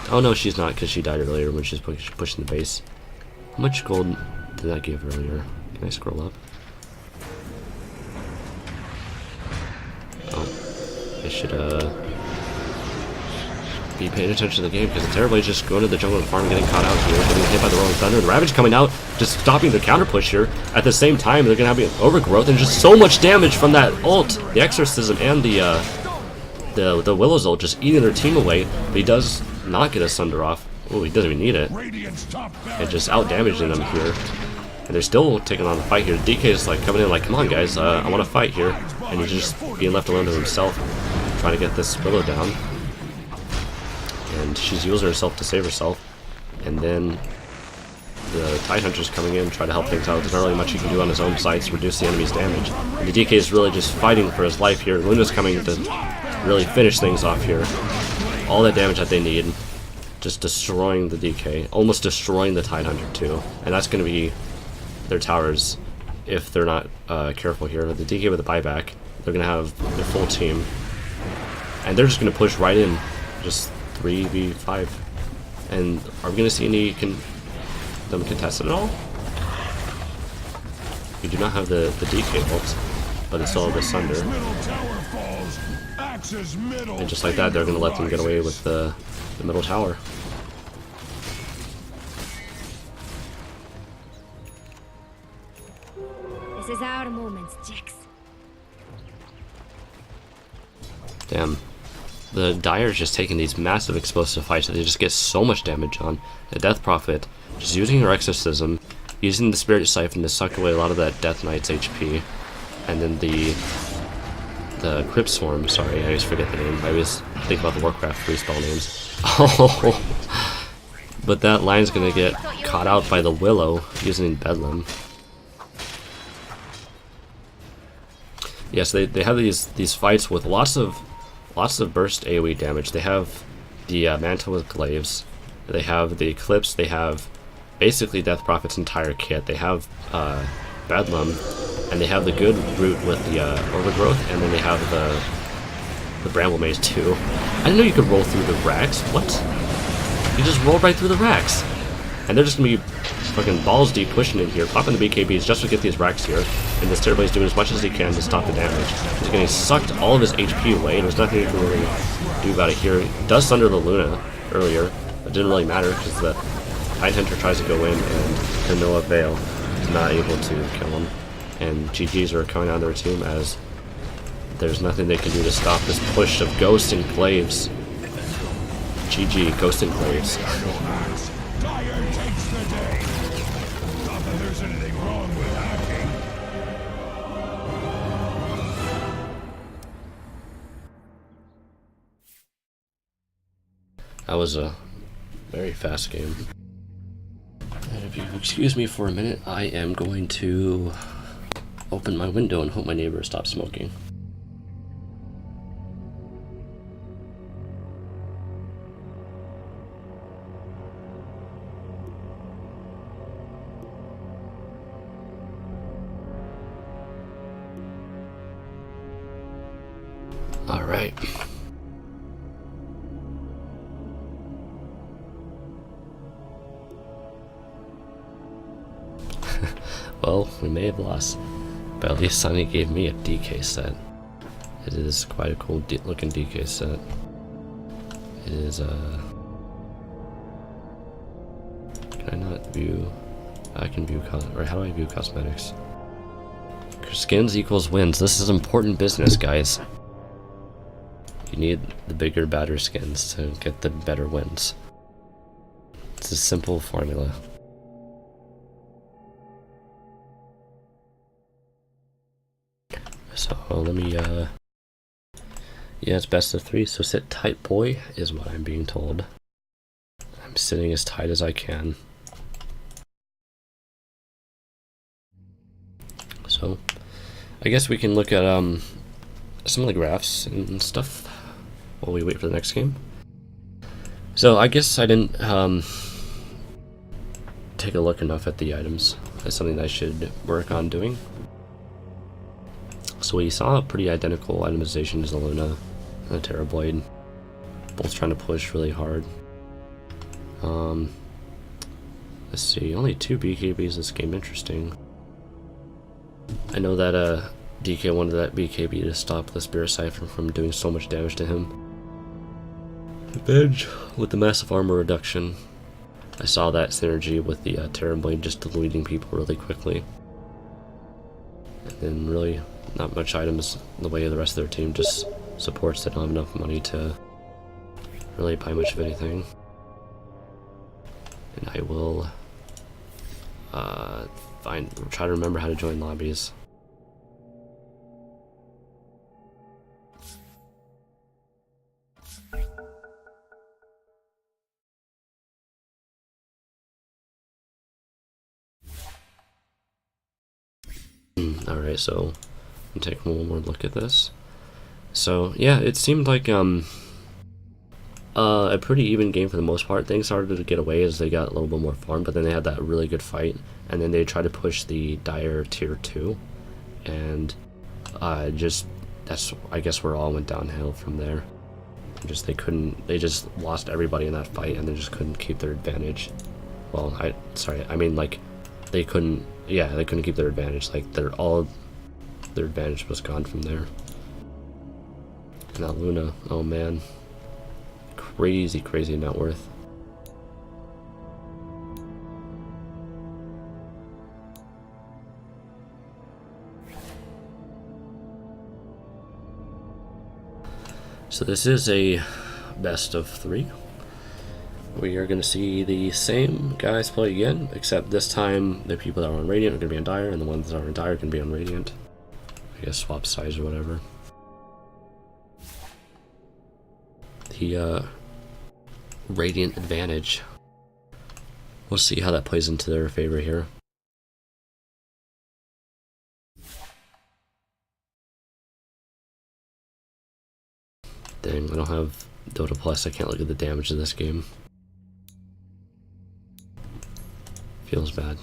Oh no, she's not, because she died earlier when she's pushing the base. How much gold did that give earlier? Can I scroll up? Oh, I should be paying attention to the game, because the Terror Blade's just going to the jungle and farm, getting caught out here, getting hit by the Rolling Thunder. The Ravage coming out, just stopping the counter push here. At the same time, they're going to have an Overgrowth, and just so much damage from that ult. The Exorcism and the Willow's ult just eating their team away. But he does not get a Sunder off. Oh, he doesn't even need it. And just out-damaging them here. And they're still taking on the fight here. DK is like coming in like, come on guys, I want to fight here. And he's just being left alone to himself, trying to get this Willow down. And she's using herself to save herself, and then the Tidehunter's coming in, trying to help things out. There's not really much he can do on his own side to reduce the enemy's damage. And the DK is really just fighting for his life here. Luna's coming to really finish things off here. All that damage that they need. just destroying the DK, almost destroying the Tidehunter too, and that's going to be their towers if they're not careful here. The DK with the buyback, they're going to have their full team, and they're just going to push right in, just 3v5. And are we going to see any them contested at all? We do not have the DK ult, but it's all the Sunder. And just like that, they're going to let them get away with the middle tower. This is our moment, Jax. Damn. The Dire's just taking these massive explosive fights that they just get so much damage on. The Death Prophet, just using her Exorcism, using the Spirit Siphon to suck away a lot of that Death Knight's HP. And then the Crypt Swarm, sorry, I always forget the name. I always think about the Warcraft free spell names. Oh, but that line's gonna get caught out by the Willow using Bedlam. Yes, they have these fights with lots of burst AoE damage. They have the Mantle with Glaives, they have the Eclipse, they have basically Death Prophet's entire kit, they have Bedlam, and they have the good route with the Overgrowth, and then they have the Bramble Maze too. I didn't know you could roll through the racks. What? You just roll right through the racks. And they're just gonna be fucking balls deep pushing in here, popping the BKBs just to get these racks here. And this Terrorblade is doing as much as he can to stop the damage. He's getting sucked all of his HP away. There's nothing you can really do about it here. He does Sunder the Luna earlier, but it didn't really matter because the Tidehunter tries to go in and to no avail. He's not able to kill him. And GGs are coming out of their team as there's nothing they can do to stop this push of Ghost and Glaives. GG, Ghost and Glaives. Dire takes the day. Not that there's anything wrong with hacking. That was a very fast game. And if you excuse me for a minute, I am going to open my window and hope my neighbor stops smoking. All right. Well, we may have lost, but at least Sunny gave me a DK set. It is quite a cool looking DK set. It is can I not view? I can view or how do I view cosmetics? Skins equals wins. This is important business, guys. You need the bigger, badder skins to get the better wins. It's a simple formula. So let me, yeah, it's best of 3, so sit tight, boy, is what I'm being told. I'm sitting as tight as I can. So, I guess we can look at some of the graphs and stuff while we wait for the next game. So I guess I didn't take a look enough at the items. That's something I should work on doing. So we saw a pretty identical itemization as the Luna and the Terrorblade, both trying to push really hard. Let's see, only 2 BKBs this game, interesting. I know that DK wanted that BKB to stop the Spirit Siphon from doing so much damage to him. Revenge with the massive armor reduction. I saw that synergy with the Terrorblade just deleting people really quickly. And then really not much items in the way of the rest of their team, just supports that don't have enough money to really buy much of anything. And I will try to remember how to join lobbies. Alright, so I'll take one more look at this. So yeah, it seemed like a a pretty even game for the most part. Things started to get away as they got a little bit more farm, but then they had that really good fight, and then they tried to push the Dire tier 2, and just that's I guess where it all went downhill from there. Just they just lost everybody in that fight, and they just couldn't keep their advantage. Well, I mean like they couldn't keep their advantage. Like their advantage was gone from there. And that Luna, oh man, crazy net worth. So this is a best of 3. We are going to see the same guys play again, except this time the people that are on Radiant are going to be on Dire, and the ones that are on Dire are going to be on Radiant. I guess swap sides or whatever. The Radiant advantage. We'll see how that plays into their favor here. Dang, I don't have Dota Plus, I can't look at the damage of this game. Feels bad.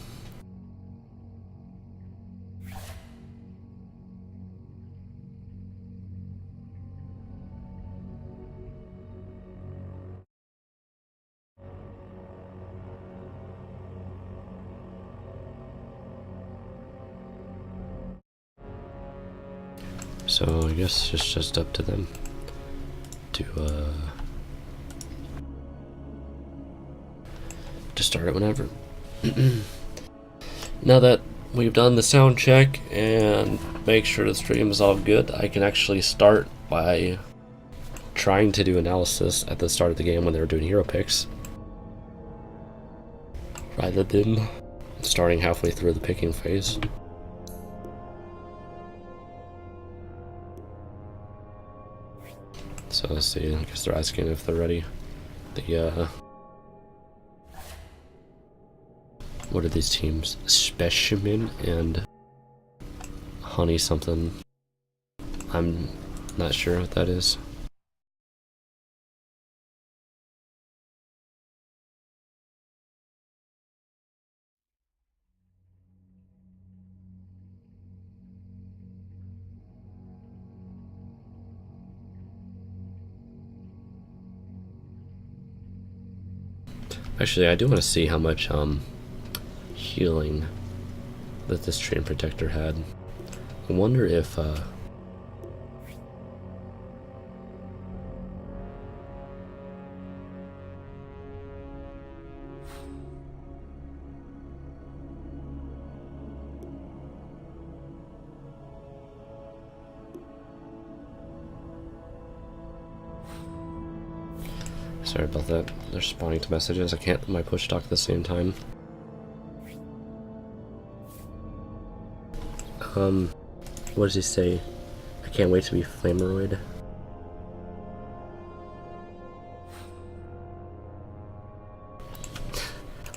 So I guess it's just up to them to start it whenever. Now that we've done the sound check and make sure the stream is all good, I can actually start by trying to do analysis at the start of the game when they were doing hero picks, rather than starting halfway through the picking phase. So let's see, I guess they're asking if they're ready. What are these teams? Specimen and Honey something. I'm not sure what that is. Actually, I do want to see how much healing that this Train Protector had. I wonder if sorry about that. They're responding to messages. I can't my push talk at the same time. What does he say? I can't wait to be Flameroid.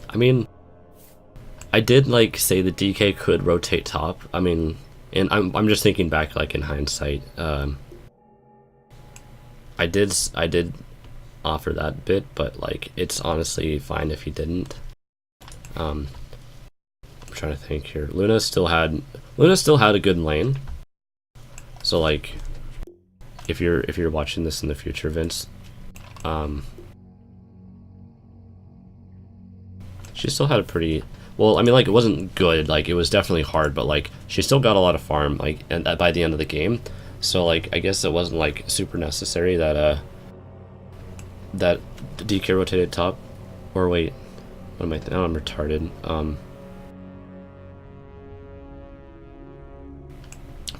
I mean, I did like say the DK could rotate top. I mean, and I'm just thinking back like in hindsight. I did offer that bit, but like it's honestly fine if he didn't. I'm trying to think here. Luna still had a good lane. So like if you're watching this in the future, Vince, she still had a pretty well, I mean like it wasn't good, like it was definitely hard, but like she still got a lot of farm like and by the end of the game. So like I guess it wasn't like super necessary that that DK rotated top. Or wait, what am I now I'm retarded.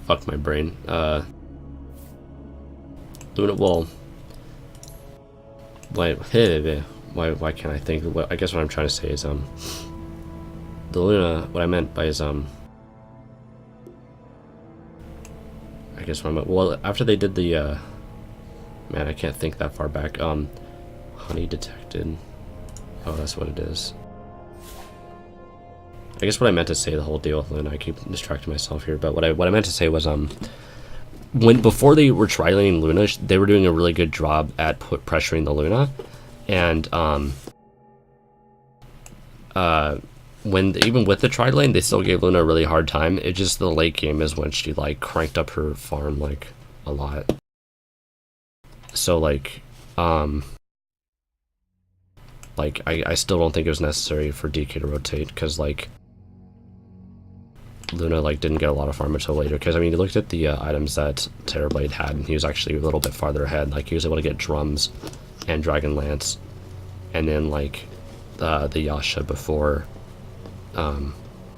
Fuck my brain. Luna, well, why can't I think? I guess what I'm trying to say is the Luna. What I meant by is I guess what I meant. Well, after they did the man, I can't think that far back. Honey detected. Oh, that's what it is. I guess what I meant to say, the whole deal with Luna, I keep distracting myself here, but what I meant to say was before they were trialing Luna, they were doing a really good job at pressuring the Luna, and even with the tri lane, they still gave Luna a really hard time. It just the late game is when she like cranked up her farm like a lot. So like I still don't think it was necessary for DK to rotate, because like Luna like didn't get a lot of farm until later. Because I mean, you looked at the items that Terrorblade had, and he was actually a little bit farther ahead. Like he was able to get drums and Dragon Lance, and then like the Yasha before.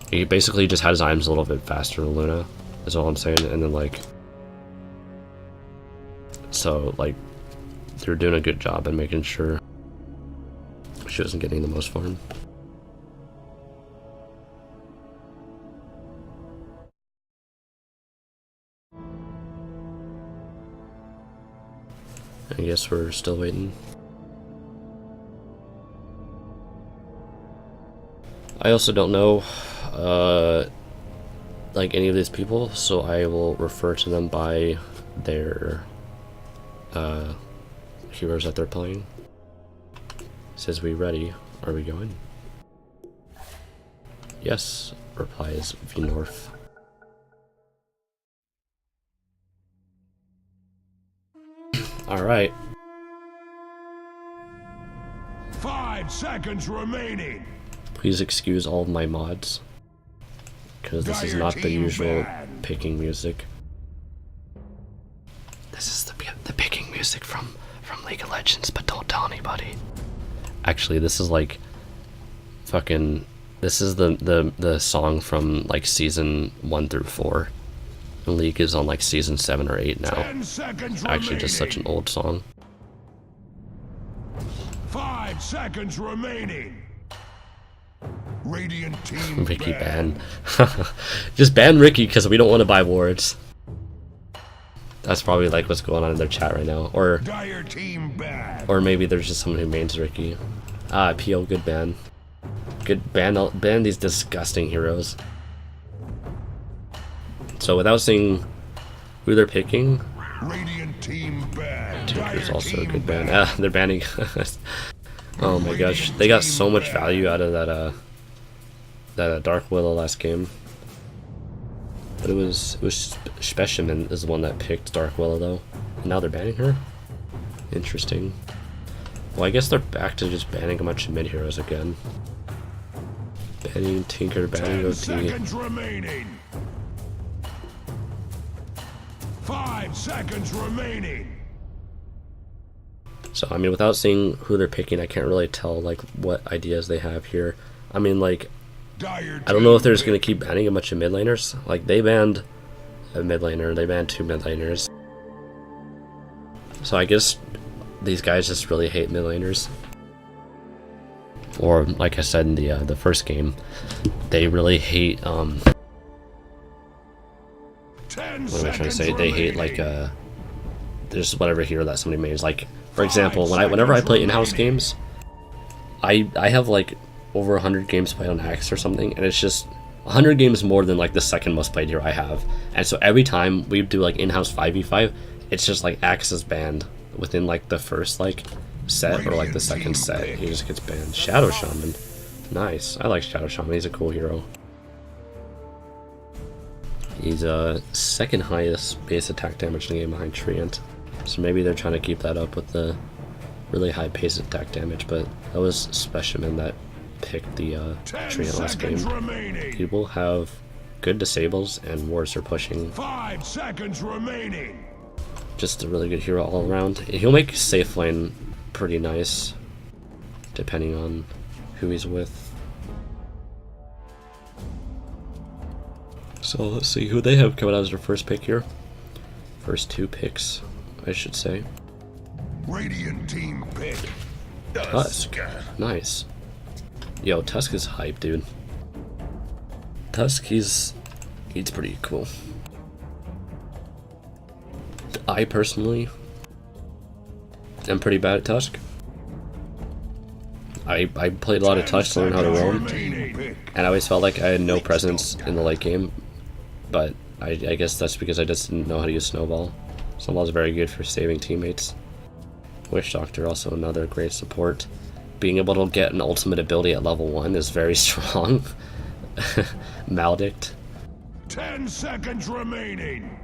He basically just had his items a little bit faster than Luna, is all I'm saying. And then like, so like they're doing a good job in making sure she wasn't getting the most farm. I guess we're still waiting. I also don't know like any of these people, so I will refer to them by their heroes that they're playing. Says we ready. Are we going? Yes, replies V North. Alright. 5 seconds remaining. Please excuse all of my mods, because this is not the usual picking music. This is the picking music from League of Legends, but don't tell anybody. Actually, this is like fucking. This is the song from like season 1 through 4. And League is on like season 7 or 8 now. 10 seconds Actually, just such an old song. 5 seconds remaining. Radiant team Ricky ban. Just ban Ricky because we don't want to buy wards. That's probably like what's going on in their chat right now. Or Dire team bad. or maybe there's just someone who mains Ricky. Ah, PO, good ban. Good ban these disgusting heroes. So without seeing who they're picking, Radiant team bad. Tinker's also a good ban. Ah, they're banning. Oh my gosh, they got so much value out of that Dark Willow last game. But it was Specimen is the one that picked Dark Willow though. And now they're banning her? Interesting. Well, I guess they're back to just banning a bunch of mid heroes again. Banning Tinker, banning 10 OT. seconds remaining. 5 seconds remaining. So I mean, without seeing who they're picking, I can't really tell like what ideas they have here. I mean, like, I don't know if they're just gonna keep banning a bunch of mid laners. Like they banned a mid laner, they banned 2 mid laners. So I guess these guys just really hate mid laners. Or like I said in the first game, they really hate what am I trying to say? They hate like just whatever hero that somebody mains. Like for example, whenever I play in-house games, I have like over 100 games played on Axe or something, and it's just 100 games more than like the second most played hero I have. And so every time we do like in-house 5v5, it's just like Axe is banned within like the first like set or like the second set. He just gets banned. Shadow Shaman, nice. I like Shadow Shaman. He's a cool hero. He's second highest base attack damage in the game behind Treant. So maybe they're trying to keep that up with the really high base attack damage, but that was Specimen that picked the Treant last game. Remaining. He will have good disables and wards are pushing. 5 seconds remaining. Just a really good hero all around. He'll make safe lane pretty nice, depending on who he's with. So let's see who they have coming out as their first pick here. First 2 picks, I should say. Radiant team pick. Tusk. Nice. Yo, Tusk is hype, dude. Tusk, he's pretty cool. I personally am pretty bad at Tusk. I played a lot of Tusk to learn how to roam, and I always felt like I had no presence in the late game. But I guess that's because I just didn't know how to use Snowball. Snowball is very good for saving teammates. Witch Doctor, also another great support. Being able to get an ultimate ability at level 1 is very strong. Maledict. 10 seconds remaining.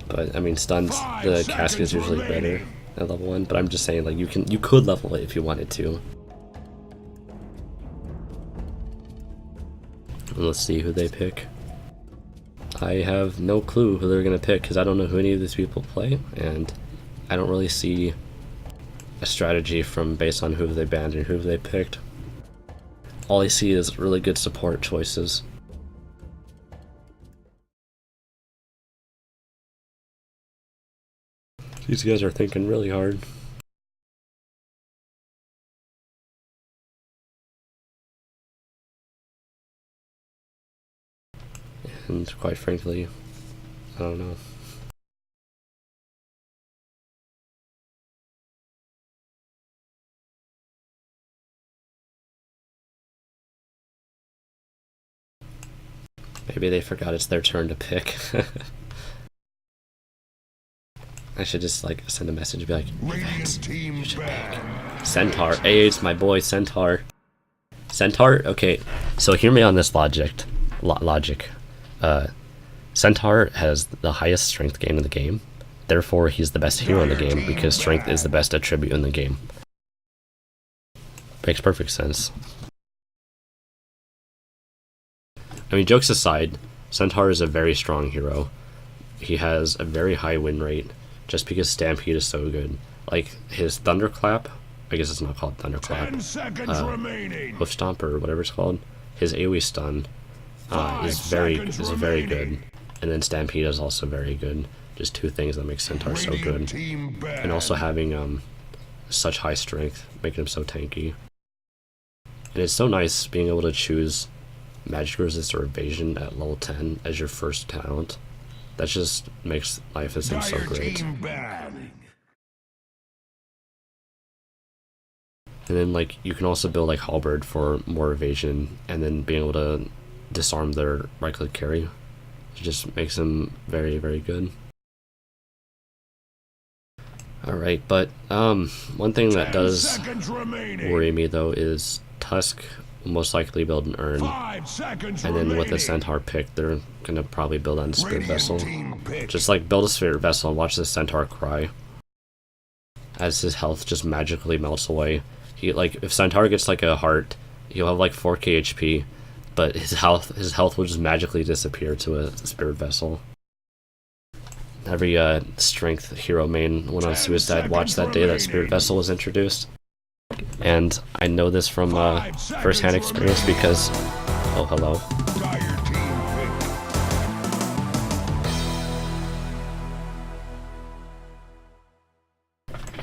But I mean, stuns, the casket is usually better at level 1, but I'm just saying, like, you could level it if you wanted to. And let's see who they pick. I have no clue who they're gonna pick because I don't know who any of these people play, and I don't really see a strategy from based on who they banned and who they picked. All I see is really good support choices. These guys are thinking really hard. And quite frankly, I don't know. Maybe they forgot it's their turn to pick. I should just like send a message and be like, Radiant team back. Centaur. Hey, it's my boy Centaur. Centaur? Okay, so hear me on this logic. Centaur has the highest strength gain in the game. Therefore, he's the best hero in the game because strength is the best attribute in the game. Makes perfect sense. I mean, jokes aside, Centaur is a very strong hero. He has a very high win rate just because Stampede is so good. Like, his Thunderclap, I guess it's not called Thunderclap, 10 seconds remaining. Hoof Stomp or whatever it's called, his AoE stun is very good. And then Stampede is also very good. Just two things that make Centaur so good. And also having such high strength, making him so tanky. And it's so nice being able to choose Magic Resist or Evasion at level 10 as your first talent. That just makes life as him so great. And then like you can also build like Halberd for more evasion, and then being able to disarm their right click carry. It just makes them very, very good. Alright, but one thing that does worry me though is Tusk will most likely build an urn, and then with the Centaur pick, they're gonna probably build on Spirit Vessel. Just like build a Spirit Vessel and watch the Centaur cry as his health just magically melts away. He like if Centaur gets like a heart, he'll have like 4k HP, but his health will just magically disappear to a Spirit Vessel. Every strength hero main went on suicide watch that day that Spirit Vessel was introduced. And I know this from first-hand experience because... Oh, hello.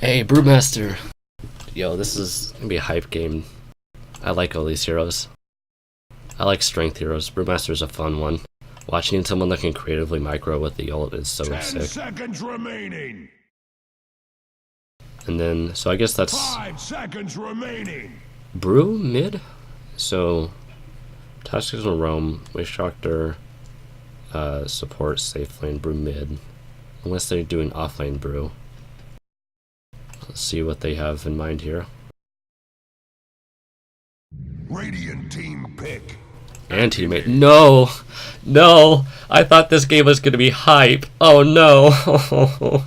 Hey, Brewmaster! Yo, this is gonna be a hype game. I like all these heroes. I like strength heroes. Brewmaster's a fun one. Watching someone that can creatively micro with the ult is so sick. 10 seconds remaining. And then, so I guess that's 5 seconds remaining. Brew mid. So Tusk is in roam, Witch Doctor, support safe lane, Brew mid. Unless they're doing offlane Brew. Let's see what they have in mind here. Radiant team pick. And teammate. No! No! I thought this game was gonna be hype. Oh no!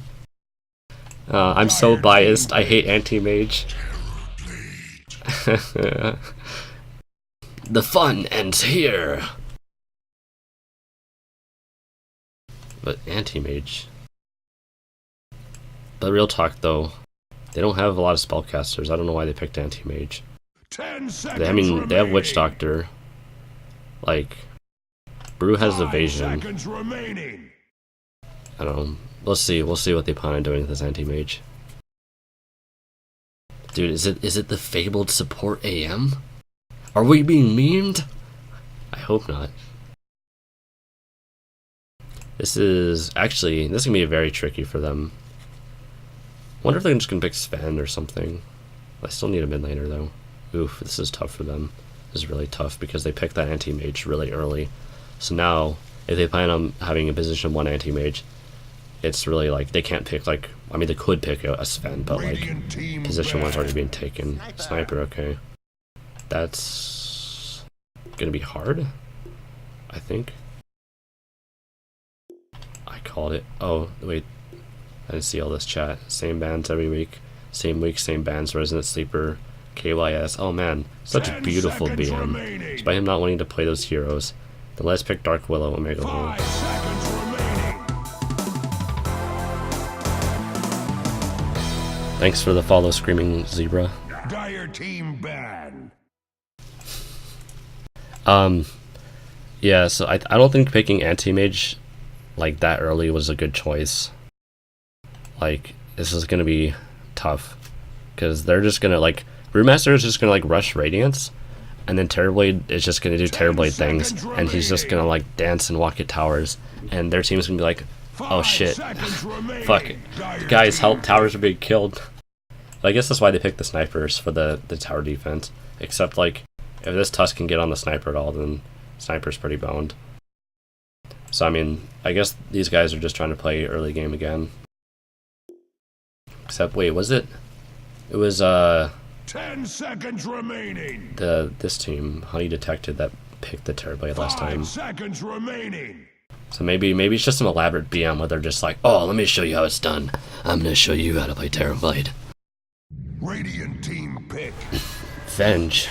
I'm so biased. I hate anti-mage. The fun ends here. But anti-mage. But real talk though, they don't have a lot of spellcasters. I don't know why they picked anti-mage. 10 seconds I mean, they have Witch remaining. Doctor. Like, Brew has 5 evasion. seconds remaining. I don't know. We'll see what they plan on doing with this anti-mage. Dude, is it the fabled support AM? Are we being memed? I hope not. This is gonna be very tricky for them. Wonder if they're just gonna pick Sven or something. I still need a mid laner though. Oof, this is tough for them. This is really tough because they picked that anti-mage really early. So now if they plan on having a position 1 anti-mage, it's really like they can't pick like, I mean they could pick a Sven, but like position 1's already being taken. Sniper, okay. That's gonna be hard, I think. I called it. Oh wait, I didn't see all this chat. Same bands every week, same bands. Resident Sleeper, KYS. Oh man, such a beautiful BM. Despite him not wanting to play those heroes, then let's pick Dark Willow, Omega Lord. 5 seconds remaining. Thanks for the follow, Screaming Zebra. Dire team ban. Yeah, so I don't think picking anti-mage like that early was a good choice. Like, this is gonna be tough because they're just gonna like, Brewmaster is just gonna like rush Radiance, and then Terrorblade is just gonna do Terrorblade things, and he's just gonna like dance and walk at towers, and their team's gonna be like, oh shit, fuck, guys, help, towers are being killed. But I guess that's why they picked the snipers for the tower defense. Except like, if this Tusk can get on the sniper at all, then sniper's pretty boned. So I mean, I guess these guys are just trying to play early game again. Except wait, was it? It was 10 seconds remaining. this team, Honey Detected, that picked the Terrorblade last time. 5 seconds remaining. So maybe it's just some elaborate BM where they're just like, oh, let me show you how it's done. I'm gonna show you how to play Terrorblade. Radiant team pick. Venge.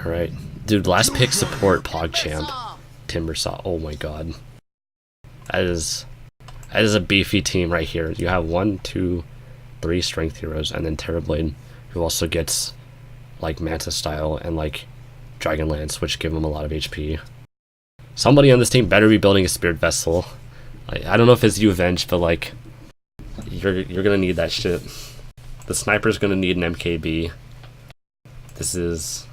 Alright. Dude, last pick support PogChamp. Timbersaw. Oh my god. That is a beefy team right here. You have 1, 2, 3 strength heroes, and then Terrorblade, who also gets like Manta style and like Dragonlance, which give him a lot of HP. Somebody on this team better be building a Spirit Vessel. I don't know if it's you, Venge, but like you're gonna need that shit. The sniper's gonna need an MKB. It's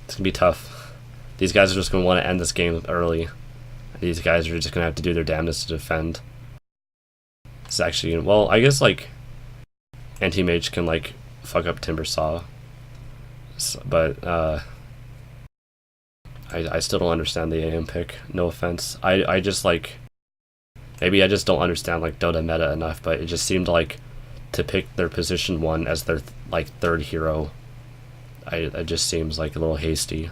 gonna be tough. These guys are just gonna want to end this game early. These guys are just gonna have to do their damnedest to defend. It's actually, well, I guess like anti-mage can like fuck up Timbersaw, but I still don't understand the AM pick. No offense. I just like, maybe I just don't understand like Dota meta enough, but it just seemed like to pick their position 1 as their like 3rd hero, it just seems like a little hasty.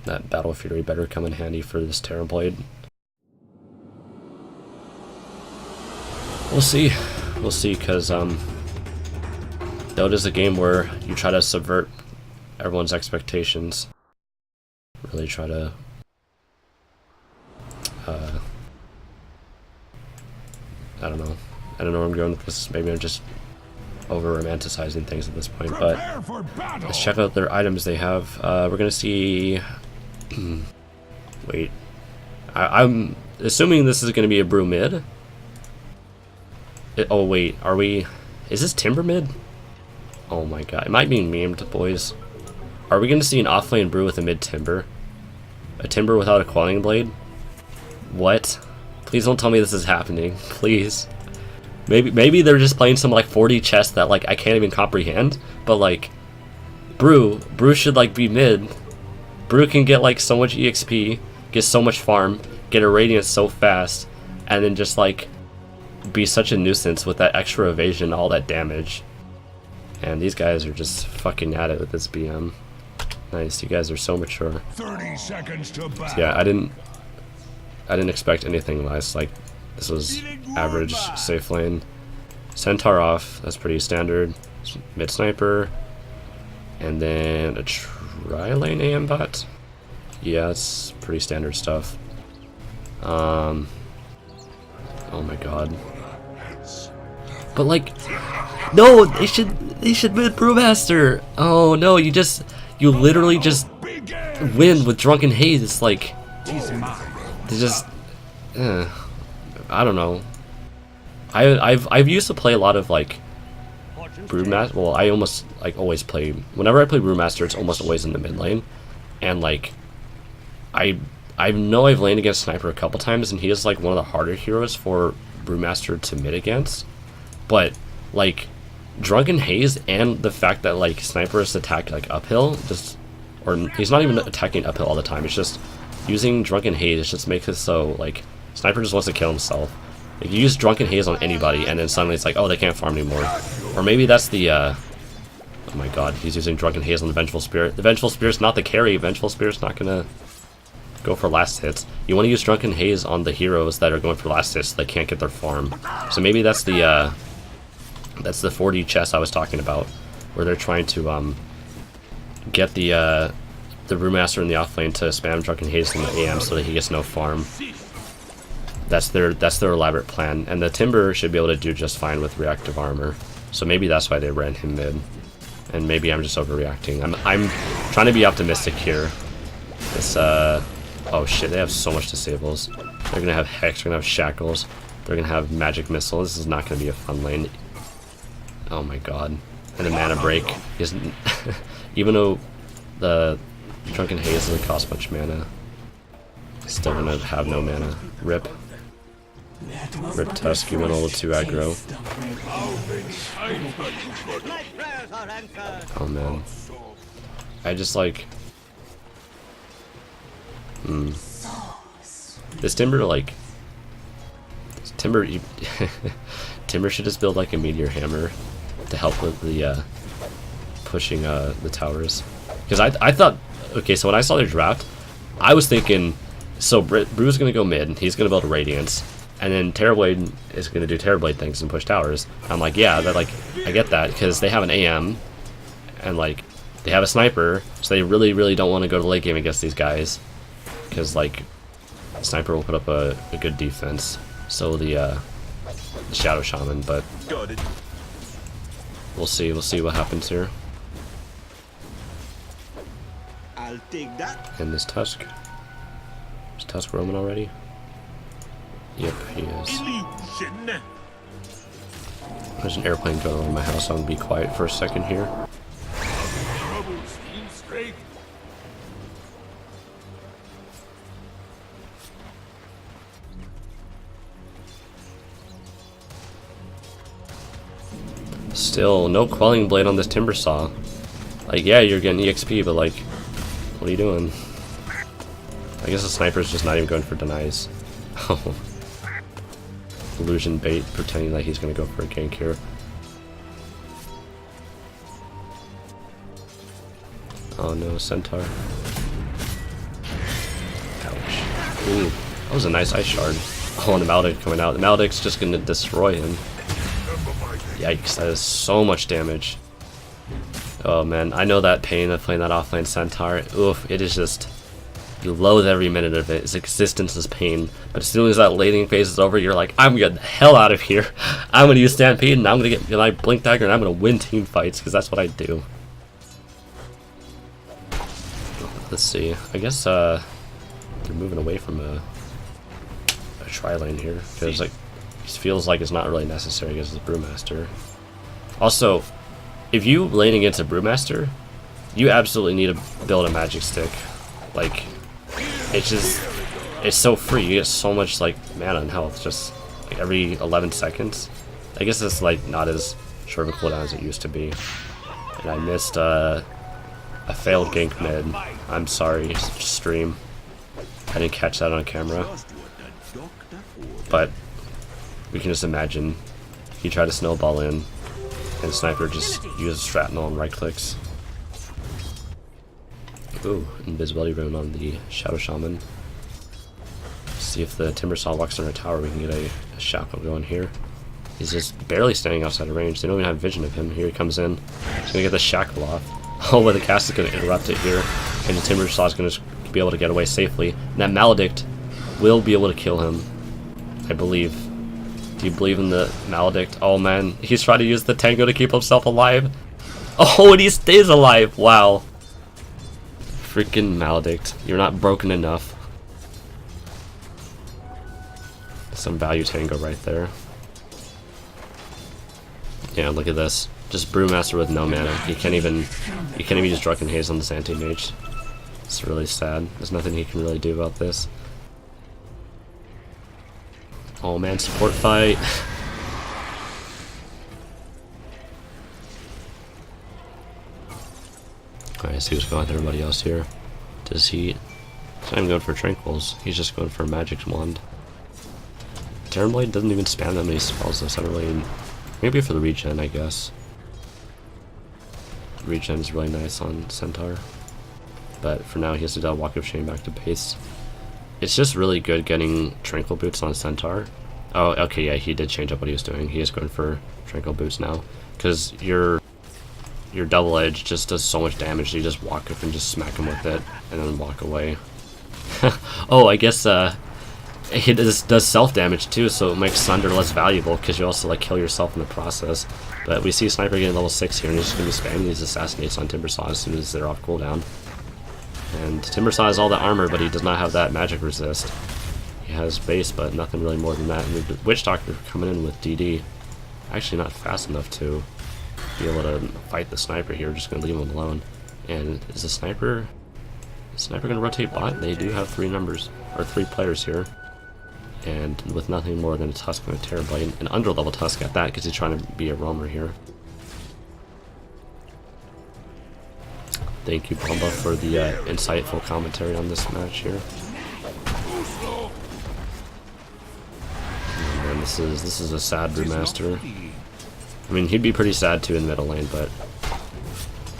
That Battle Fury better come in handy for this Terrorblade. We'll see, because Dota's a game where you try to subvert everyone's expectations. Really try to I don't know where I'm going with this. Maybe I'm just over romanticizing things at this point, but let's check out their items they have. We're gonna see wait, I'm assuming this is gonna be a brew mid. Oh wait, is this Timber mid? Oh my god, it might be memed, boys. Are we gonna see an offlane brew with a mid Timber? A Timber without a Quelling Blade? What? Please don't tell me this is happening, please. Maybe they're just playing some like 40 chess that like I can't even comprehend, but like Brew should like be mid. Brew can get like so much EXP, get so much farm, get a Radiance so fast, and then just like be such a nuisance with that extra evasion, all that damage. And these guys are just fucking at it with this BM. Nice, you guys are so mature. 30 seconds to battle. So yeah, I didn't expect anything less. Like, this was average safe lane. Centaur off, that's pretty standard. Mid sniper, and then a tri-lane AM bot. Yeah, it's pretty standard stuff. Oh my god. But like, no, they should mid Brewmaster. Oh no, you literally just win with Drunken Haze. It's like, they just, I don't know. I've used to play a lot of like Brewmaster. Well, I almost like always play, whenever I play Brewmaster, it's almost always in the mid lane, and like I know I've lanes against Sniper a couple times, and he is like one of the harder heroes for Brewmaster to mid against. But like Drunken Haze and the fact that like Sniper is attacked like uphill, just or he's not even attacking uphill all the time. It's just using Drunken Haze. It just makes it so like Sniper just wants to kill himself. If you use Drunken Haze on anybody, and then suddenly it's like, oh, they can't farm anymore, or maybe that's the oh my god, he's using Drunken Haze on the Vengeful Spirit. The Vengeful Spirit's not the carry. Vengeful Spirit's not gonna go for last hits. You want to use Drunken Haze on the heroes that are going for last hits so they can't get their farm. So maybe that's the 4D chess I was talking about, where they're trying to get the Brewmaster in the offlane to spam Drunken Haze in the AM so that he gets no farm. That's their elaborate plan, and the Timber should be able to do just fine with reactive armor. So maybe that's why they ran him mid, and maybe I'm just overreacting. I'm trying to be optimistic here. This oh shit, they have so much disables. They're gonna have Hex, they're gonna have Shackles, they're gonna have Magic Missile. This is not gonna be a fun lane. Oh my god. And a Mana Break isn't even though the Drunken Haze doesn't cost much mana, it's still gonna have no mana. Rip. Rip Tusk, you went a little too aggro. Oh man. I just like this Timber, like Timber Timber should just build like a Meteor Hammer to help with the pushing the towers. Because I thought, okay, so when I saw their draft, I was thinking, so Brew's gonna go mid, he's gonna build a Radiance, and then Terrorblade is gonna do Terrorblade things and push towers. I'm like, yeah, that, like, I get that, because they have an AM, and like, they have a Sniper, so they really don't want to go to late game against these guys, because like, the Sniper will put up a good defense. So the Shadow Shaman, but we'll see what happens here. I'll take that. And this Tusk. Is Tusk roaming already? Yep, he is. Illusion. There's an airplane going over my house. I'm gonna be quiet for a second here. Troubles feel straight. Still, no Quelling Blade on this Timber Saw. Like, yeah, you're getting EXP, but like, what are you doing? I guess the Sniper's just not even going for denies. Oh. Illusion bait, pretending that he's gonna go for a gank here. Oh no, Centaur. Ouch. Ooh, that was a nice Ice Shard. Oh, and the Maledict coming out. The Maledict's just gonna destroy him. Yikes, that is so much damage. Oh man, I know that pain of playing that offlane Centaur. Oof, it is just... You loathe every minute of it. Its existence is pain. But as soon as that laning phase is over, you're like, I'm getting the hell out of here. I'm gonna use Stampede, and I'm gonna get my Blink Dagger, and I'm gonna win team fights, because that's what I do. Let's see. I guess they're moving away from a tri-lane here, because like, it feels like it's not really necessary against the Brewmaster. Also, if you lane against a Brewmaster, you absolutely need to build a Magic Stick. Like, it's just, it's so free. You get so much like mana and health just like every 11 seconds. I guess it's like not as short of a cooldown as it used to be. And I missed a failed gank mid. I'm sorry, stream. I didn't catch that on camera. But we can just imagine he tried to snowball in, and Sniper just uses shrapnel and right clicks. Ooh, invisibility rune on the Shadow Shaman. See if the Timber Saw walks on our tower, we can get a shackle going here. He's just barely standing outside of range. They don't even have vision of him. Here he comes in. He's gonna get the shackle off. Oh, but the cast is gonna interrupt it here, and the Timber Saw is gonna be able to get away safely. And that Maledict will be able to kill him, I believe. Do you believe in the Maledict? Oh man, he's trying to use the Tango to keep himself alive. Oh, and he stays alive. Wow. Freaking Maledict, you're not broken enough. Some value Tango right there. Yeah, look at this. Just Brewmaster with no mana. You can't even use Drunken Haze on this anti-mage. It's really sad. There's nothing he can really do about this. Oh man, support fight. Alright, see what's going on with everybody else here. Does he... He's not even going for Tranquils. He's just going for a Magic Wand. Terrorblade doesn't even spam that many spells though, so I don't really... Maybe for the regen, I guess. Regen is really nice on Centaur. But for now, he has to Walk of Shame back to base. It's just really good getting Tranquil Boots on Centaur. Oh, okay, yeah, he did change up what he was doing. He is going for Tranquil Boots now. Because your double edge just does so much damage, so you just walk up and just smack him with it, and then walk away. Oh, I guess it does self-damage too, so it makes Sunder less valuable, because you also like kill yourself in the process. But we see Sniper getting level 6 here, and he's just going to be spamming these Assassinates on Timbersaw as soon as they're off cooldown. And Timbersaw has all the armor, but he does not have that magic resist. He has base, but nothing really more than that. And the Witch Doctor coming in with DD. Actually not fast enough to be able to fight the Sniper here, just going to leave him alone. And is the Sniper going to rotate bot? They do have 3 players here. And with nothing more than a Tusk and a Terrorblade, an under-level Tusk at that, because he's trying to be a roamer here. Thank you, Bomba, for the insightful commentary on this match here. And this is a sad remaster. I mean, he'd be pretty sad too in the middle lane, but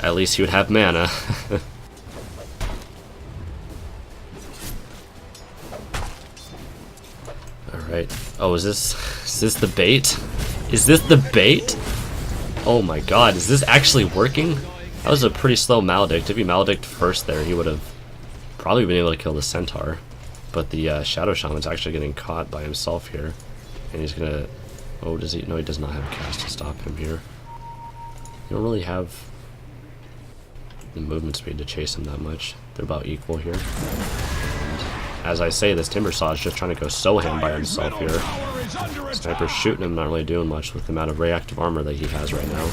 at least he would have mana. Alright. Oh, is this the bait? Is this the bait? Oh my god, is this actually working? That was a pretty slow Maledict. If he Maledict first there, he would have probably been able to kill the Centaur. But the Shadow Shaman's actually getting caught by himself here. And he's gonna... Oh, does he? No, he does not have a cast to stop him here. You don't really have the movement speed to chase him that much. They're about equal here. And as I say, this Timbersaw is just trying to go so ham by himself here. Sniper's shooting him, not really doing much with the amount of reactive armor that he has right now.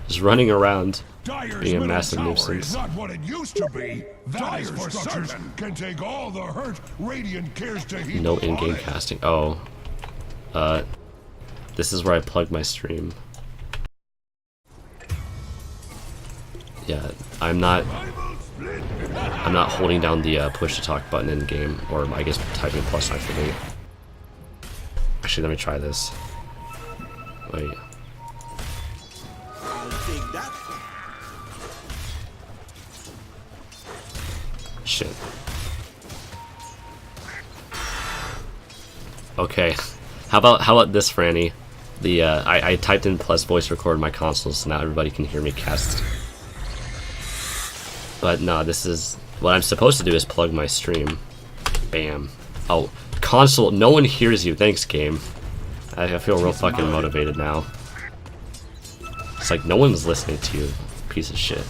Just running around, being a massive nuisance. Not what it used to be. That is for certain. Can take all the hurt Radiant cares to heal. No in-game casting. Oh, this is where I plug my stream. Yeah, I'm not holding down the push to talk button in game, or I guess typing +9 for me. Actually, let me try this. Wait. Take that. Shit. Okay. How about this, Franny? The I typed in plus voice record in my console, so now everybody can hear me cast. But no, this is what I'm supposed to do is plug my stream. Bam. Oh, console. No one hears you. Thanks, game. I feel real fucking motivated now. It's like no one's listening to you, piece of shit.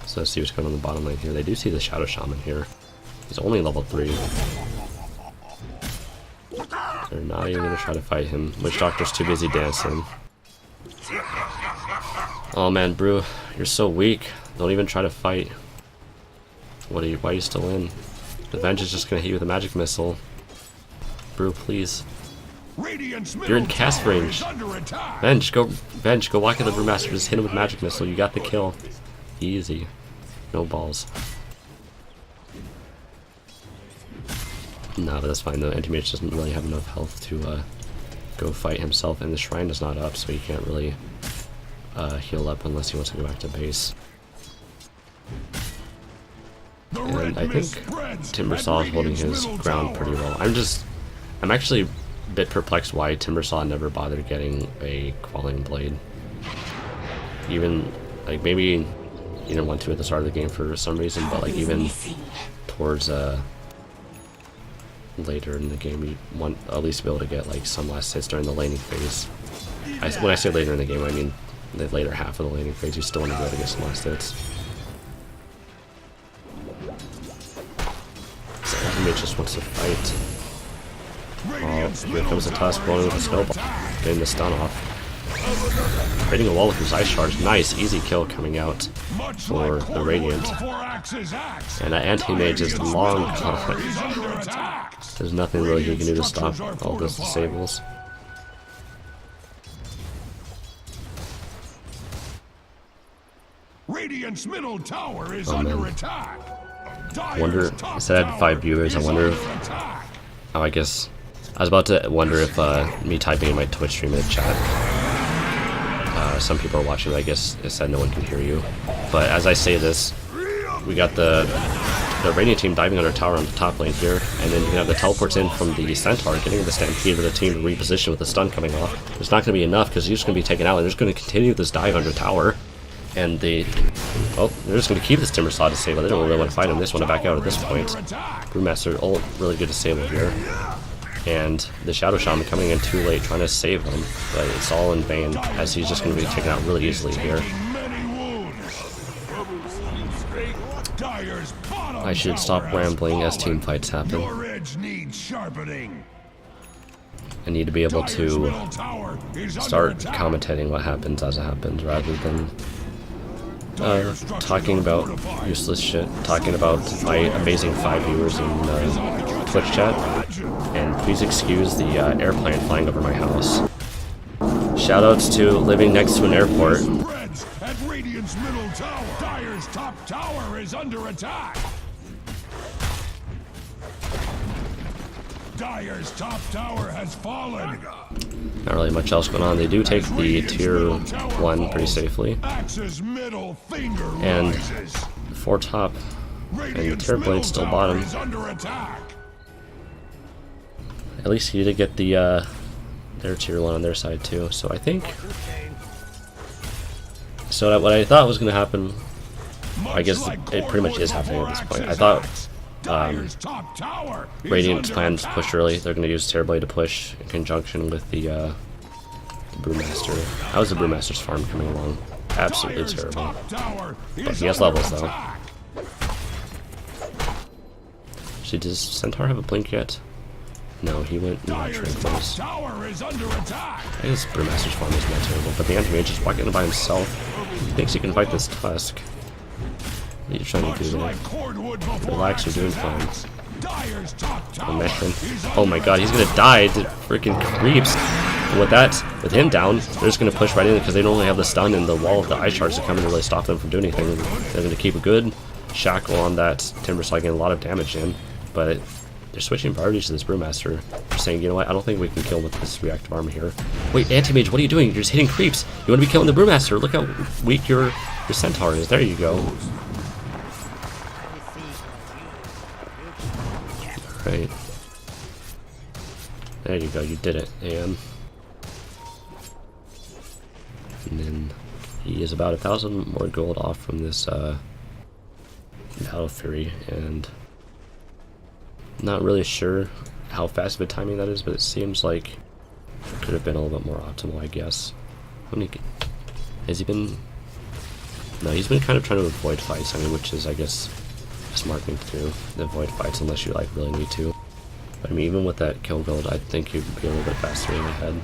So let's see what's going on the bottom lane here. They do see the Shadow Shaman here. He's only level 3. They're not even gonna try to fight him. Witch Doctor's too busy dancing. Oh man, Brew, you're so weak. Don't even try to fight. Why are you still in? The Venge is just gonna hit you with a magic missile. Brew, please. You're in cast range. Venge, go walk at the Brewmaster. Just hit him with magic missile. You got the kill. Easy. No balls. No, but that's fine though. Anti-Mage doesn't really have enough health to go fight himself, and the shrine is not up, so he can't really heal up unless he wants to go back to base. And I think Timbersaw is holding his ground pretty well. I'm actually a bit perplexed why Timbersaw never bothered getting a Quelling Blade. Even, like, maybe he didn't want to at the start of the game for some reason, but like even towards later in the game, you want at least to be able to get like some last hits during the laning phase. When I say later in the game, I mean the later half of the laning phase. You still want to be able to get some last hits. So Ultimate just wants to fight. Oh, here comes a Tusk rolling with a snowball, getting the stun off. Creating a wall with his Ice Charge. Nice, easy kill coming out for the Radiant. And that Anti-Mage is long gone. There's nothing really he can do to stop all those disables. Radiant's middle tower is Oh, under man. attack. Wonder, Dire's top it said I had 5 tower viewers. I is wonder under if, attack. oh, I guess, I was about to wonder if me typing in my Twitch stream in the chat, some people are watching, I guess it said no one can hear you. But as I say this, we got the Radiant team diving on our tower on the top lane here, and then you have the teleports in from the Centaur, getting the Stampede of the team to reposition with the stun coming off. It's not going to be enough because he's just going to be taken out, and they're just going to continue this dive under tower. And they're just going to keep this Timber Saw disabled. They don't really want to fight him. They just want to back out at this point. Brewmaster ult really good disable here. And the Shadow Shaman coming in too late trying to save him, but it's all in vain as he's just going to be taken out really easily here. I should stop rambling as team fights happen. I need to be able to start commentating what happens as it happens rather than talking about useless shit, talking about my amazing 5 viewers in Twitch chat. And please excuse the airplane flying over my house. Shoutouts to living next to an airport. At Radiant's middle tower. Dire's top tower is under attack. Dire's top tower has fallen. Not really much else going on. They do take the tier 1 pretty safely. Axe's middle finger And rises. 4 top. And the tier blade's still bottom. Is under attack. At least he did get the their tier 1 on their side too. So I think. So that what I thought was going to happen, I guess it pretty much is happening at this point. I thought Radiant's plan to push early. They're going to use Terrorblade to push in conjunction with the Brewmaster. How's the Brewmaster's farm coming along? Absolutely terrible. But he has levels though. Does Centaur have a blink yet? No, he went close. I guess Brewmaster's farm is not terrible, but the anti-mage is walking in by himself. He thinks he can fight this Tusk. What are you trying to do there? Relax, you're doing fine. Oh man. Oh my god, he's gonna die to freaking creeps. And with him down, they're just gonna push right in because they don't really have the stun and the wall of the ice shards to come in to really stop them from doing anything. They're gonna keep a good shackle on that Timber Saw, getting a lot of damage in, but they're switching priorities to this Brewmaster. They're saying, you know what, I don't think we can kill with this reactive armor here. Wait, Anti-Mage, what are you doing? You're just hitting creeps. You want to be killing the Brewmaster. Look how weak your Centaur is. There you go. Right. There you go, you did it. And then he is about 1,000 more gold off from this Battle Fury, and not really sure how fast of a timing that is, but it seems like it could have been a little bit more optimal, I guess. Has he been? No, he's been kind of trying to avoid fights. I mean, which is, I guess, a smart thing to do. Avoid fights unless you like really need to. But I mean, even with that kill build, I think you'd be a little bit faster in the head.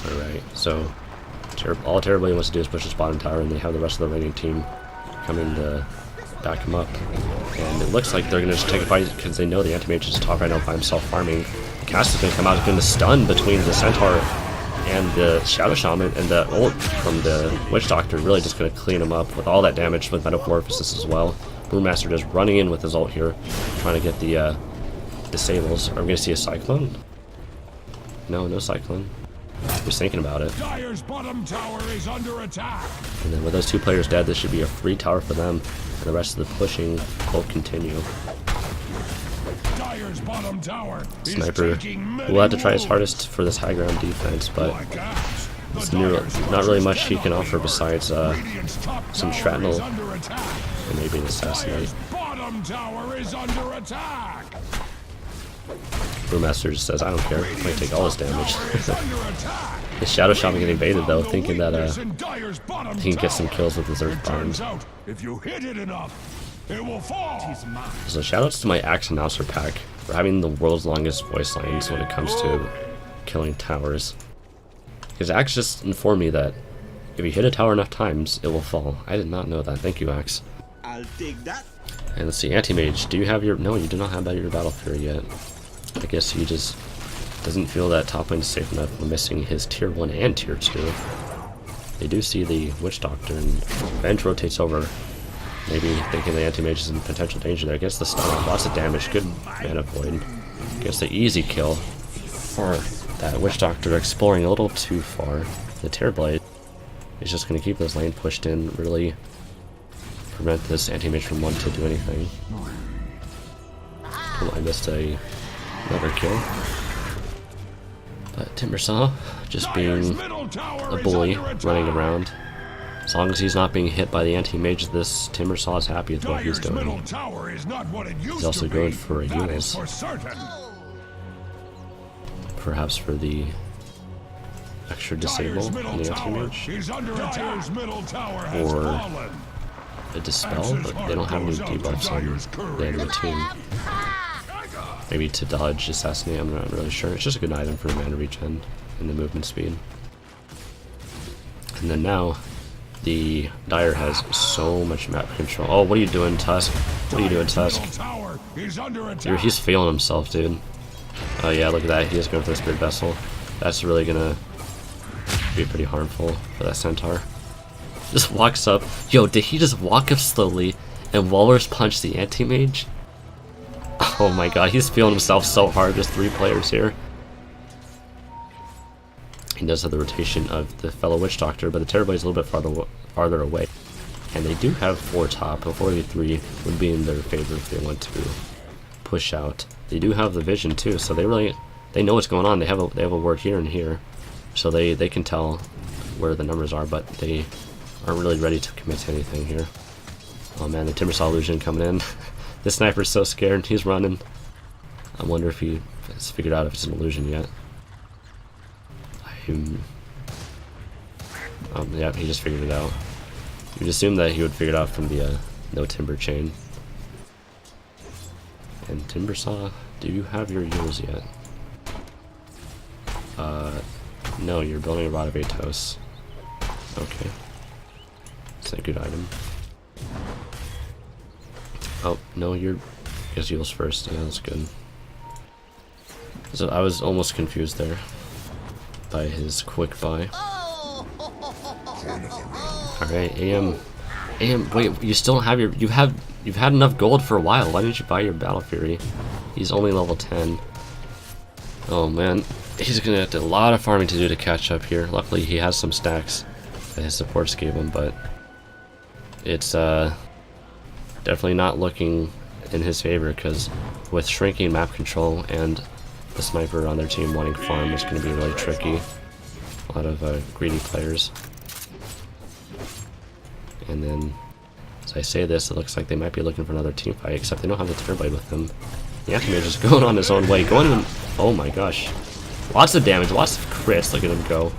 All right, so all Terrorblade wants to do is push this bottom tower, and they have the rest of the Radiant team coming to back him up. And it looks like they're going to just take a fight because they know the Anti-Mage is top right now by himself farming. The cast is going to come out, it's going to stun between the Centaur and the Shadow Shaman, and the ult from the Witch Doctor really just going to clean him up with all that damage with Metamorphosis as well. Brewmaster just running in with his ult here, trying to get the disables. Are we going to see a Cyclone? No, no Cyclone. Just thinking about it. Dire's bottom tower is under attack. And then with those 2 players dead, this should be a free tower for them, and the rest of the pushing will continue. Dire's bottom tower Sniper will have to try his hardest for this high ground defense, but it's not really much he can offer besides some shrapnel and maybe an assassinate. Bottom tower is under attack. Brewmaster just says, I don't care, I might take all this damage. The Shadow Shaman getting baited though, thinking that he can get some kills with his Earthbound. If you hit it enough, it will fall. So shoutouts to my Axe Announcer pack for having the world's longest voice lines when it comes to killing towers. Because Axe just informed me that if you hit a tower enough times, it will fall. I did not know that. Thank you, Axe. I'll take that. And let's see, Anti-Mage, do you have your... No, you do not have your Battle Fury yet. I guess he just doesn't feel that top lane is safe enough. We're missing his tier 1 and tier 2. They do see the Witch Doctor, and Venge rotates over, maybe thinking the Anti-Mage is in potential danger there. Gets the stun off, lots of damage, good mana void. Gets the easy kill for that Witch Doctor, exploring a little too far. The Tearblade is just going to keep this lane pushed in, really prevent this Anti-Mage from wanting to do anything. Oh, I missed another kill. But Timbersaw just being a bully, running around. As long as he's not being hit by the Anti-Mage, this Timbersaw is happy with what he's doing. He's also going for a Eul's. Perhaps for the extra disable on the Anti-Mage. Or a Dispel, but they don't have any debuffs on the enemy team. Maybe to dodge Assassinate, I'm not really sure. It's just a good item for mana regen and the movement speed. And then now, the Dire has so much map control. Oh, what are you doing, Tusk? What are you doing, Tusk? He's feeling himself, dude. Oh yeah, look at that. He is going for the Spirit Vessel. That's really gonna be pretty harmful for that Centaur. Just walks up. Yo, did he just walk up slowly and Walrus punch the Anti-Mage? Oh my god, he's feeling himself so hard. There's 3 players here. He does have the rotation of the fellow Witch Doctor, but the Terrorblade's a little bit farther away. And they do have 4 top, but 4v3 would be in their favor if they want to push out. They do have the vision too, so they know what's going on. They have a ward here and here, so they can tell where the numbers are, but they aren't really ready to commit to anything here. Oh man, the Timbersaw illusion coming in. The sniper's so scared, he's running. I wonder if he has figured out if it's an illusion yet. Yeah, he just figured it out. You'd assume that he would figure it out from the no timber chain. And Timbersaw, do you have your Eul's yet? No, you're building a Rod of Atos. Okay. It's a good item. Oh, no, you're... I guess Eul's first. Yeah, that's good. So I was almost confused there by his quick buy. Alright, AM, wait, you still don't have your... You've had enough gold for a while. Why didn't you buy your Battle Fury? He's only level 10. Oh man, he's gonna have a lot of farming to do to catch up here. Luckily, he has some stacks that his supports gave him, but it's definitely not looking in his favor, because with shrinking map control and the sniper on their team wanting farm, it's going to be really tricky. A lot of greedy players. And then, as I say this, it looks like they might be looking for another team fight, except they don't have the Tearblade with them. The Anti-Mage is going on his own way, going in. Oh my gosh. Lots of damage, lots of crits, look at him go.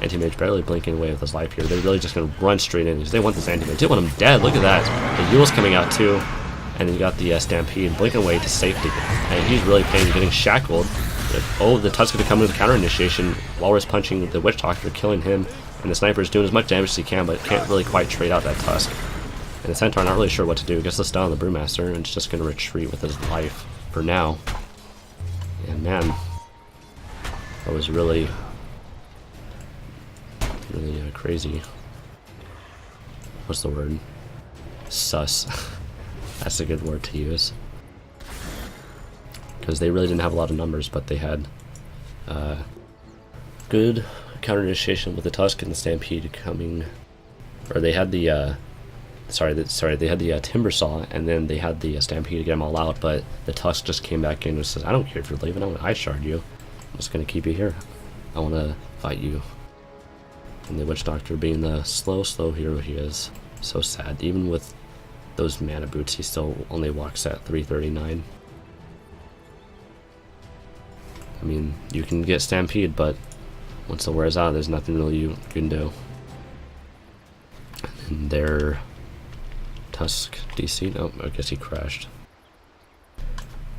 Anti-Mage barely blinking away with his life here. They're really just going to run straight in, because they want this Anti-Mage. They want him dead, look at that. The Eul's coming out too. And then you got the Stampede blinking away to safety. And he's really pain, getting shackled. Oh, the Tusk's going to come with the counter initiation. Walrus punching the Witch Doctor, killing him. And the Sniper's doing as much damage as he can, but can't really quite trade out that Tusk. And the Centaur not really sure what to do. Gets the stun on the Brewmaster, and it's just going to retreat with his life for now. And man, that was really crazy. What's the word? Sus. That's a good word to use. Because they really didn't have a lot of numbers, but they had good counter initiation with the Tusk and the Stampede coming. Or they had the they had the Timbersaw, and then they had the Stampede to get them all out, but the Tusk just came back in and says, I don't care if you're leaving, I'm gonna shard you. I'm just gonna keep you here. I wanna fight you. And the Witch Doctor, being the slow hero he is, so sad. Even with those mana boots, he still only walks at 339. I mean, you can get Stampede, but once it wears out, there's nothing really you can do. And their Tusk DC, oh, I guess he crashed.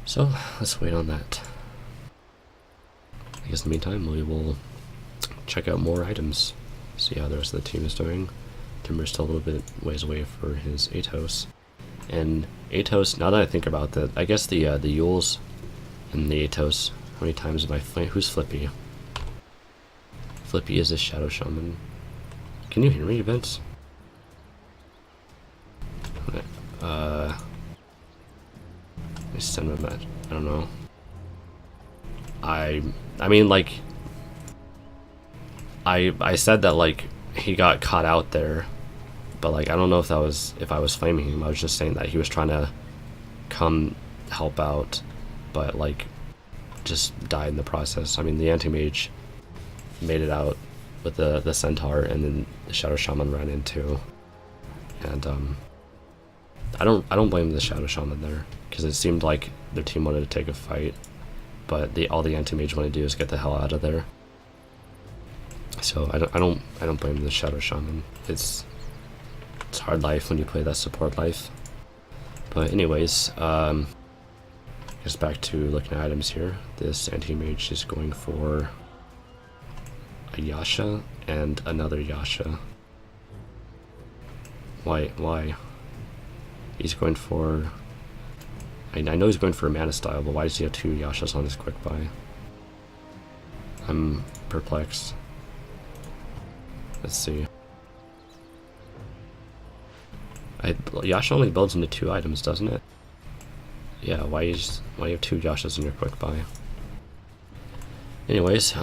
So, let's wait on that. I guess in the meantime, we will check out more items. See how the rest of the team is doing. Timber's still a little bit ways away for his Atos. And Atos, now that I think about that, I guess the Eul's and the Atos, how many times am I who's Flippy? Flippy is a Shadow Shaman. Can you hear me, Vince? Let me send him a match. I don't know. I mean, like, I said that, like, he got caught out there, but, like, I don't know if I was flaming him. I was just saying that he was trying to come help out, but, like, just died in the process. I mean, the anti-mage made it out with the centaur, and then the shadow shaman ran into, and I don't blame the shadow shaman there, because it seemed like their team wanted to take a fight, but all the anti-mage want to do is get the hell out of there. So I don't blame the shadow shaman. It's hard life when you play that support life. But anyways, just back to looking at items here. This anti-mage is going for a Yasha and another Yasha. Why? He's going for... I know he's going for a mana style, but why does he have 2 Yashas on his quick buy? I'm perplexed. Let's see. Yasha only builds into 2 items, doesn't it? Yeah, why you have 2 Yashas in your quick buy? Anyways,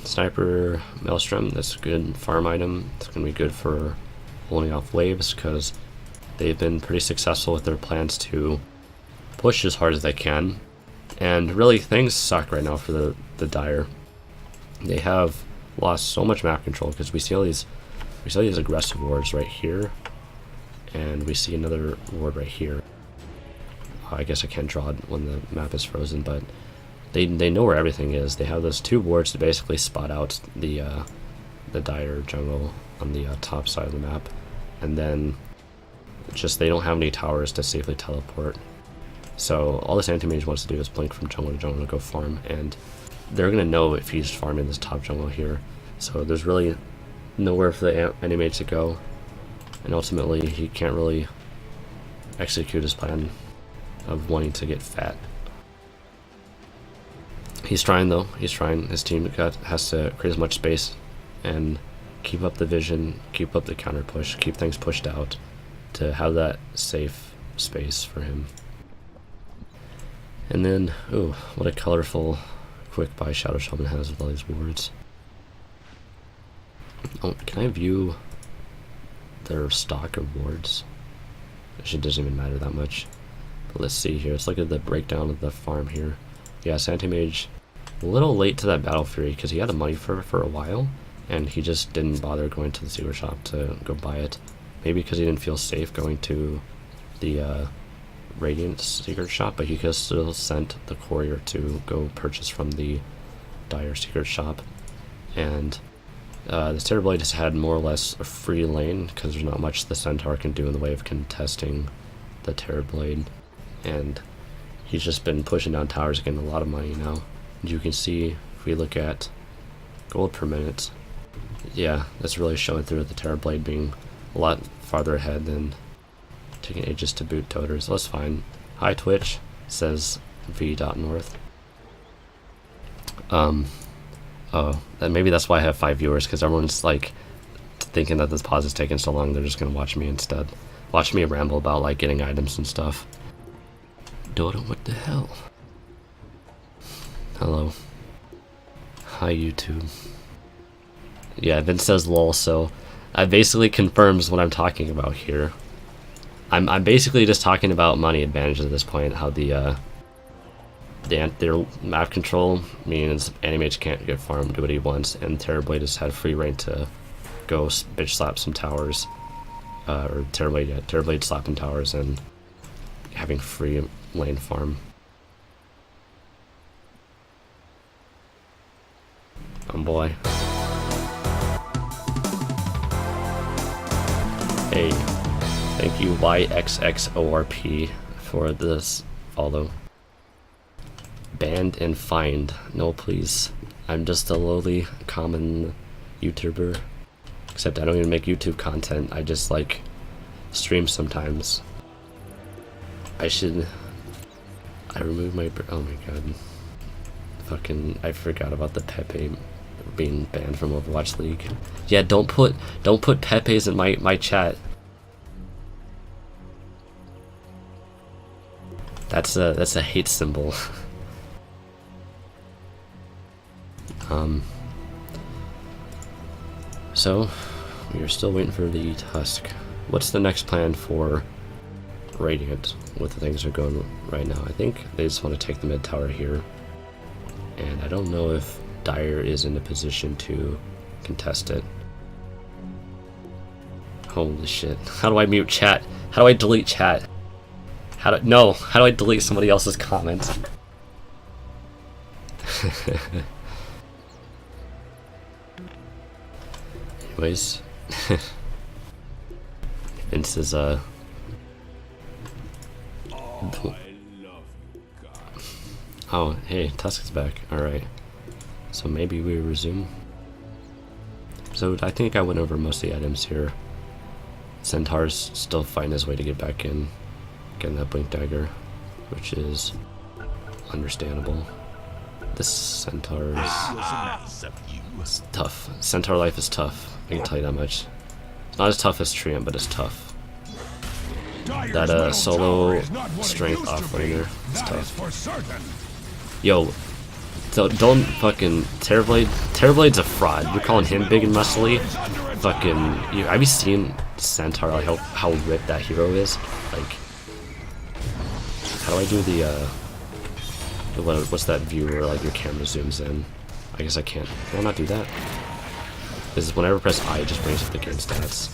Sniper Maelstrom, that's a good farm item. It's gonna be good for holding off waves, because they've been pretty successful with their plans to push as hard as they can. And really, things suck right now for the Dire. They have lost so much map control, because we see all these aggressive wards right here, and we see another ward right here. I guess I can't draw it when the map is frozen, but they know where everything is. They have those 2 wards to basically spot out the Dire jungle on the top side of the map, and then just they don't have any towers to safely teleport. So all this anti-mage wants to do is blink from jungle to jungle to go farm, and they're gonna know if he's farming this top jungle here. So there's really nowhere for the anti-mage to go, and ultimately he can't really execute his plan of wanting to get fat. He's trying though. He's trying. His team has to create as much space and keep up the vision, keep up the counter push, keep things pushed out to have that safe space for him. And then, ooh, what a colorful quick buy Shadow Shaman has with all these wards. Oh, can I view their stock of wards? Actually, it doesn't even matter that much. But let's see here. Let's look at the breakdown of the farm here. Yeah, Anti-Mage, a little late to that Battle Fury because he had the money for a while, and he just didn't bother going to the secret shop to go buy it. Maybe because he didn't feel safe going to the Radiant secret shop, but he could have still sent the courier to go purchase from the Dire secret shop. And the Terrorblade just had more or less a free lane because there's not much the Centaur can do in the way of contesting the Terrorblade, and he's just been pushing down towers, getting a lot of money now. And you can see if we look at gold per minute, yeah, that's really showing through the Terrorblade being a lot farther ahead than taking ages to boot Toters. That's fine. Hi Twitch, says v.north. Oh, maybe that's why I have 5 viewers, because everyone's like thinking that this pause is taking so long, they're just gonna watch me instead. Watch me ramble about like getting items and stuff. Dota, what the hell? Hello. Hi YouTube. Yeah, Vince says lol, so that basically confirms what I'm talking about here. I'm basically just talking about money advantage at this point, how their map control means Animage can't get farmed, do what he wants, and Terrorblade has had free reign to go bitch slap some towers, or Terrorblade slapping towers and having free lane farm. Oh boy. Hey, thank you YXXORP for this follow. Banned and fined. No please. I'm just a lowly common YouTuber. Except I don't even make YouTube content. I just like stream sometimes. I removed my... oh my god. Fucking... I forgot about the Pepe being banned from Overwatch League. Yeah, don't put Pepe's in my chat. That's a hate symbol. So we are still waiting for the Tusk. What's the next plan for Radiant with the things that are going right now? I think they just want to take the mid tower here, and I don't know if Dire is in a position to contest it. Holy shit. How do I mute chat? How do I delete chat? How do I delete somebody else's comment? Anyways. Vince is Oh, I love you, God. Oh, hey, Tusk is back. Alright. So maybe we resume. So I think I went over most of the items here. Centaur's still fighting his way to get back in. Getting that Blink Dagger, which is understandable. This Centaur is tough. Centaur life is tough. I can tell you that much. It's not as tough as Treant, but it's tough. That solo strength offlaner is tough. Yo, don't fucking Terrorblade. Terrorblade's a fraud. You're calling him big and muscly. Fucking, have you seen Centaur? Like how ripped that hero is? Like, how do I do the what's that view where like your camera zooms in? I guess I can't. Can I not do that? Because whenever I press I, it just brings up the game stats.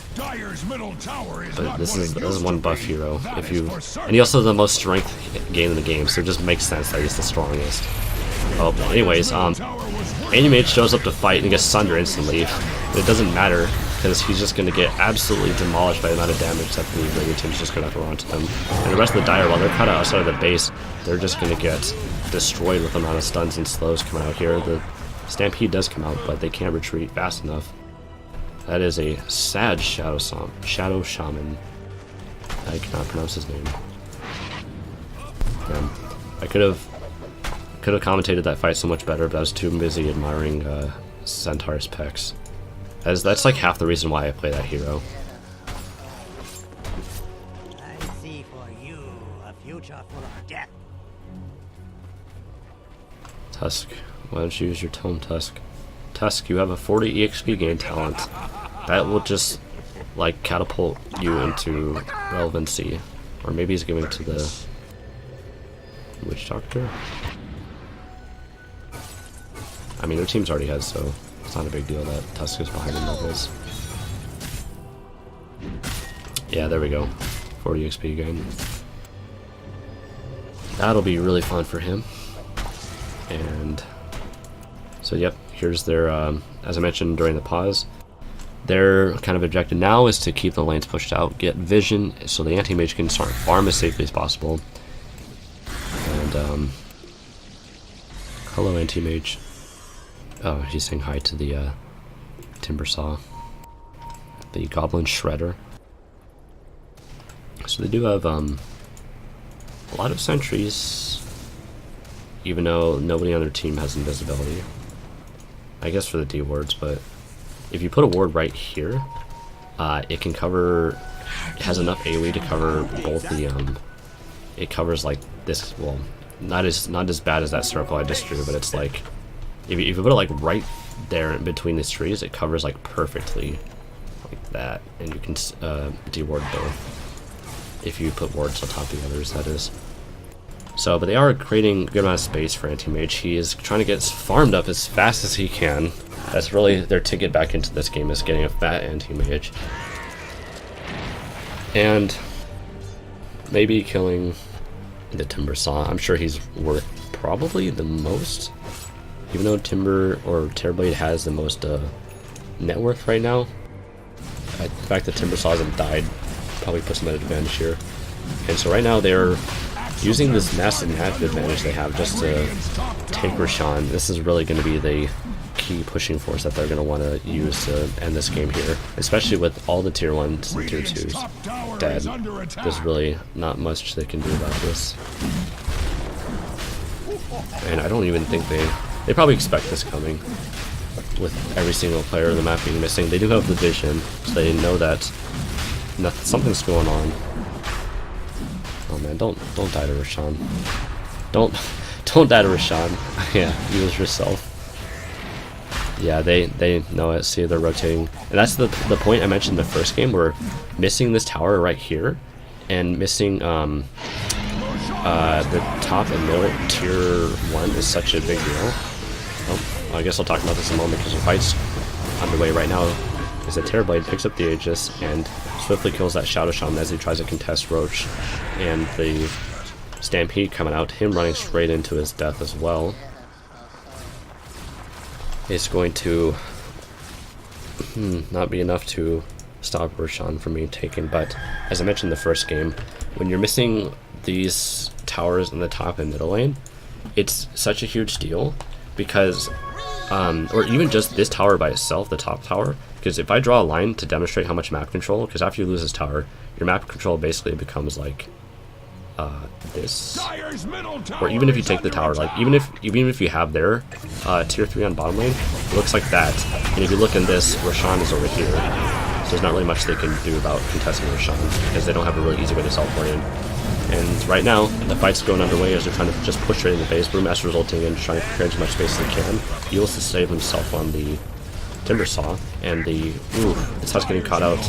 But this is one buff hero. If you, and he also has the most strength gain in the game, so it just makes sense that he's the strongest. Oh, anyways, Animage shows up to fight and gets Sunder instantly. But it doesn't matter because he's just going to get absolutely demolished by the amount of damage that the Radiant team's just going to throw onto them. And the rest of the Dire, while they're cut outside of the base, they're just going to get destroyed with the amount of stuns and slows coming out here. The Stampede does come out, but they can't retreat fast enough. That is a sad Shadow Shaman. I cannot pronounce his name. I could have commentated that fight so much better, but I was too busy admiring Centaur's pecs. That's like half the reason why I play that hero. I see for you a future full of death. Tusk, why don't you use your tome, Tusk? Tusk, you have a 40 EXP gain talent. That will just, like, catapult you into relevancy. Or maybe he's giving it to the Witch Doctor? I mean, their team's already has, so it's not a big deal that Tusk is behind in levels. Yeah, there we go. 40 XP gain. That'll be really fun for him. And so, yep, here's their, as I mentioned during the pause, their kind of objective now is to keep the lanes pushed out, get vision so the anti-mage can start farm as safely as possible. And, hello, anti-mage. Oh, he's saying hi to the Timber Saw, the Goblin Shredder. So they do have a lot of sentries, even though nobody on their team has invisibility. I guess for the D wards, but if you put a ward right here, it can cover. It has enough AoE to cover both the. It covers like this. Well, not as bad as that circle I just drew, but it's like. If you put it like right there in between these trees, it covers like perfectly, like that, and you can de-ward both. If you put wards on top of the others, that is. So, but they are creating a good amount of space for Anti-Mage. He is trying to get farmed up as fast as he can. That's really their ticket back into this game, is getting a fat Anti-Mage. And maybe killing the Timber Saw. I'm sure he's worth probably the most. Even though Timber or Terrorblade has the most net worth right now, the fact that Timber Saw hasn't died probably puts them at an advantage here. And so right now they're using this massive advantage they have just to take Roshan. This is really going to be the key pushing force that they're going to want to use to end this game here, especially with all the tier 1s and tier 2s dead. There's really not much they can do about this. And I don't even think they probably expect this coming. with every single player in the map being missing. They do have the vision, so they know that something's going on. Oh man, don't die to Rashawn. Don't die to Rashawn. Yeah, you lose yourself. Yeah, they know it. See, they're rotating, and that's the point I mentioned in the first game. We're missing this tower right here, and missing the top and middle tier 1 is such a big deal. Oh, I guess I'll talk about this in a moment because the fight's underway right now. Is that Terrorblade picks up the Aegis and swiftly kills that Shadow Shaman as he tries to contest Roach, and the Stampede coming out, him running straight into his death as well. It's going to not be enough to stop Roshan from being taken, but as I mentioned in the first game, when you're missing these towers in the top and middle lane, it's such a huge deal because, or even just this tower by itself, the top tower, because if I draw a line to demonstrate how much map control, because after you lose this tower, your map control basically becomes like this, or even if you take the tower, like even if you have their tier 3 on bottom lane, it looks like that. And if you look in this, Roshan is over here, so there's not really much they can do about contesting Roshan because they don't have a really easy way to teleport in. And right now, the fight's going underway as they're trying to just push straight in the base. Brewmaster's ulting and trying to clear as much space as they can. He wants to save himself on the Timber Saw, and the this house getting caught out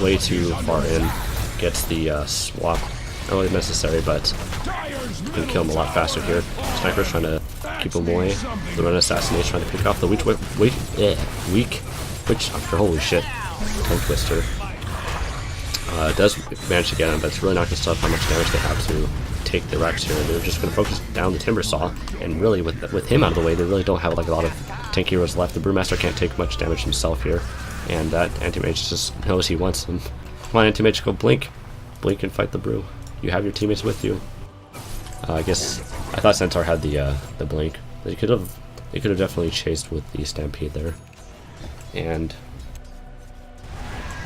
way too far in. Gets the swap. Not really necessary, but can kill him a lot faster here. Sniper's trying to keep him away. The run assassination trying to pick off the weak witch doctor. Holy shit! Tongue twister. Does manage to get him, but it's really not going to stop how much damage they have to take the Rex here. They're just going to focus down the Timber Saw, and really with him out of the way, they really don't have like a lot of tank heroes left. The Brewmaster can't take much damage himself here, and that Anti-Mage just knows he wants him. Come on, Anti-Mage, go blink and fight the Brew. You have your teammates with you. I guess I thought Centaur had the blink. They could have definitely chased with the Stampede there, and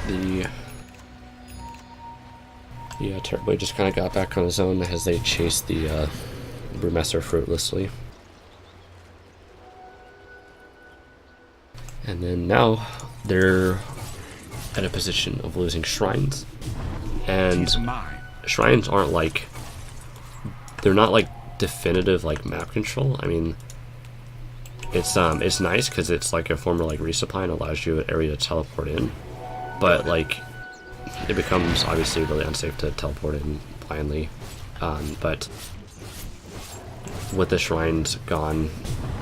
the Terrorblade just kind of got back on his own as they chased the Brewmaster fruitlessly. And then now they're at a position of losing shrines, and shrines aren't like, they're not like definitive like map control. I mean, it's nice because it's like a form of like resupply and allows you an area to teleport in, but like it becomes obviously really unsafe to teleport in blindly. But with the shrines gone,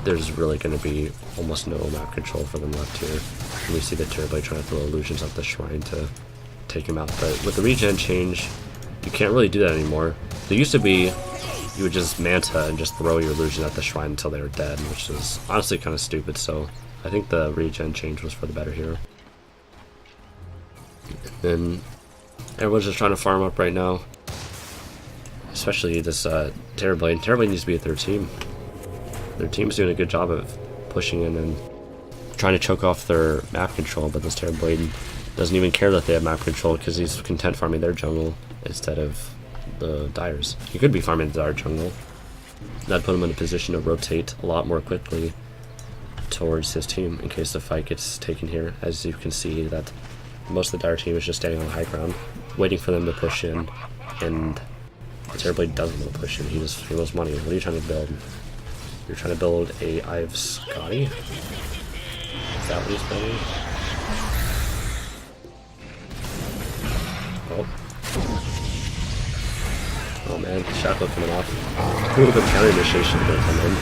there's really going to be almost no map control for them left here. And we see the Terrorblade trying to throw illusions at the shrine to take him out. But with the regen change, you can't really do that anymore. There used to be, you would just Manta and just throw your illusion at the shrine until they were dead, which is honestly kind of stupid. So I think the regen change was for the better here. And everyone's just trying to farm up right now, especially this Terrorblade. Terrorblade needs to be with their team. Their team's doing a good job of pushing in and trying to choke off their map control, but this Terrorblade doesn't even care that they have map control because he's content farming their jungle instead of the Dyers. He could be farming the Dire jungle. That'd put him in a position to rotate a lot more quickly towards his team in case the fight gets taken here. As you can see, that most of the Dire team is just standing on the high ground, waiting for them to push in, and Terrorblade doesn't want to push in. He wants money. What are you trying to build? You're trying to build a Ive Scotty? Is that what he's building? Oh man, Shackle coming off. A little bit of counter initiation going to come in.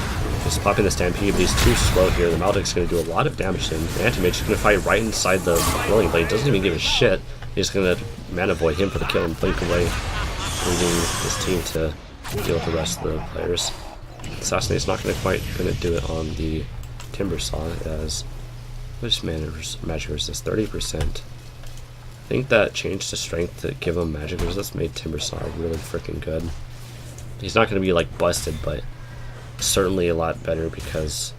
Just popping the Stampede, but he's too slow here. The Maldek's going to do a lot of damage to him. The Anti-Mage is going to fight right inside the Whirling Blade. Doesn't even give a shit. He's going to Mana Void him for the kill and blink away, leaving his team to deal with the rest of the players. Assassinate's not quite going to do it on the Timber Saw, as which magic resist 30%. I think that change to strength to give him magic resist made Timber Saw really freaking good. He's not going to be like busted, but certainly a lot better because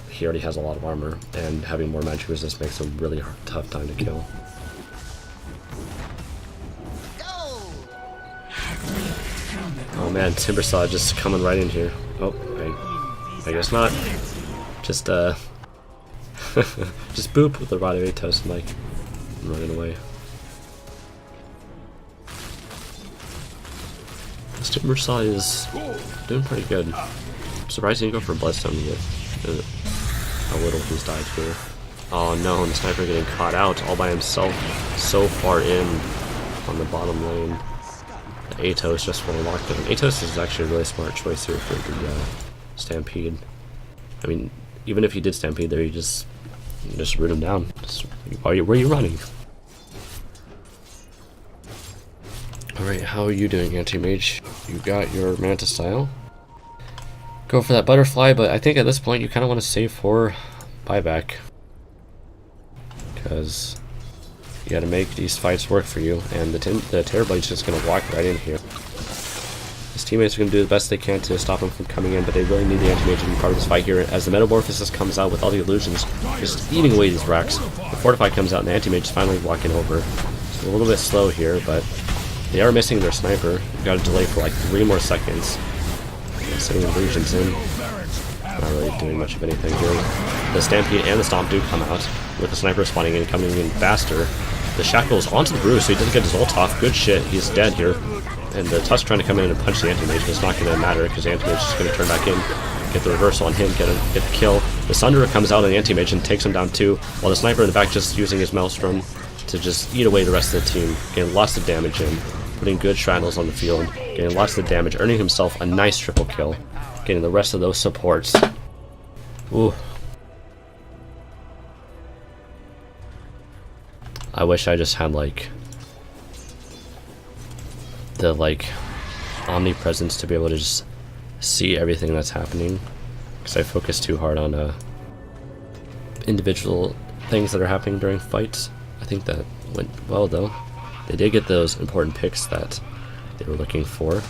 he already has a lot of armor, and having more magic resist makes him really tough time to kill. Oh man, Timber Saw just coming right in here. Oh, I guess not. Just Just boop with the rod of Atos and like running away. Timbersaw is doing pretty good. I'm surprised he didn't go for Bloodstone to get how little he's died here. Oh no, and the sniper getting caught out all by himself so far in on the bottom lane. The Atos just want to lock him. Atos is actually a really smart choice here for the Stampede. I mean, even if he did Stampede there, you just root him down. Where are you running? Alright, how are you doing, Anti-Mage? You got your Manta style. Go for that Butterfly, but I think at this point you kind of want to save for buyback. Because you gotta make these fights work for you, and the Terrorblade's just gonna walk right in here. His teammates are gonna do the best they can to stop him from coming in, but they really need the Anti-Mage to be part of this fight here. As the Metamorphosis comes out with all the illusions, just eating away these racks. The Fortify comes out, and the Anti-Mage is finally walking over. It's a little bit slow here, but they are missing their sniper. We've got a delay for like 3 more seconds. Sending illusions in. Not really doing much of anything here. The Stampede and the Stomp do come out, with the sniper spawning in, coming in faster. The Shackles onto the Brew, so he doesn't get his ult off. Good shit, he's dead here. And the Tusk trying to come in and punch the Anti-Mage, but it's not going to matter, because the Anti-Mage is just going to turn back in, get the reversal on him, get the kill. The Sunderer comes out on the Anti-Mage and takes him down too, while the Sniper in the back just using his Maelstrom to just eat away the rest of the team, getting lots of damage in, putting good straddles on the field, getting lots of damage, earning himself a nice triple kill, getting the rest of those supports. Ooh. I wish I just had like the omnipresence to be able to just see everything that's happening, because I focus too hard on individual things that are happening during fights. I think that went well though. They did get those important picks that they were looking for,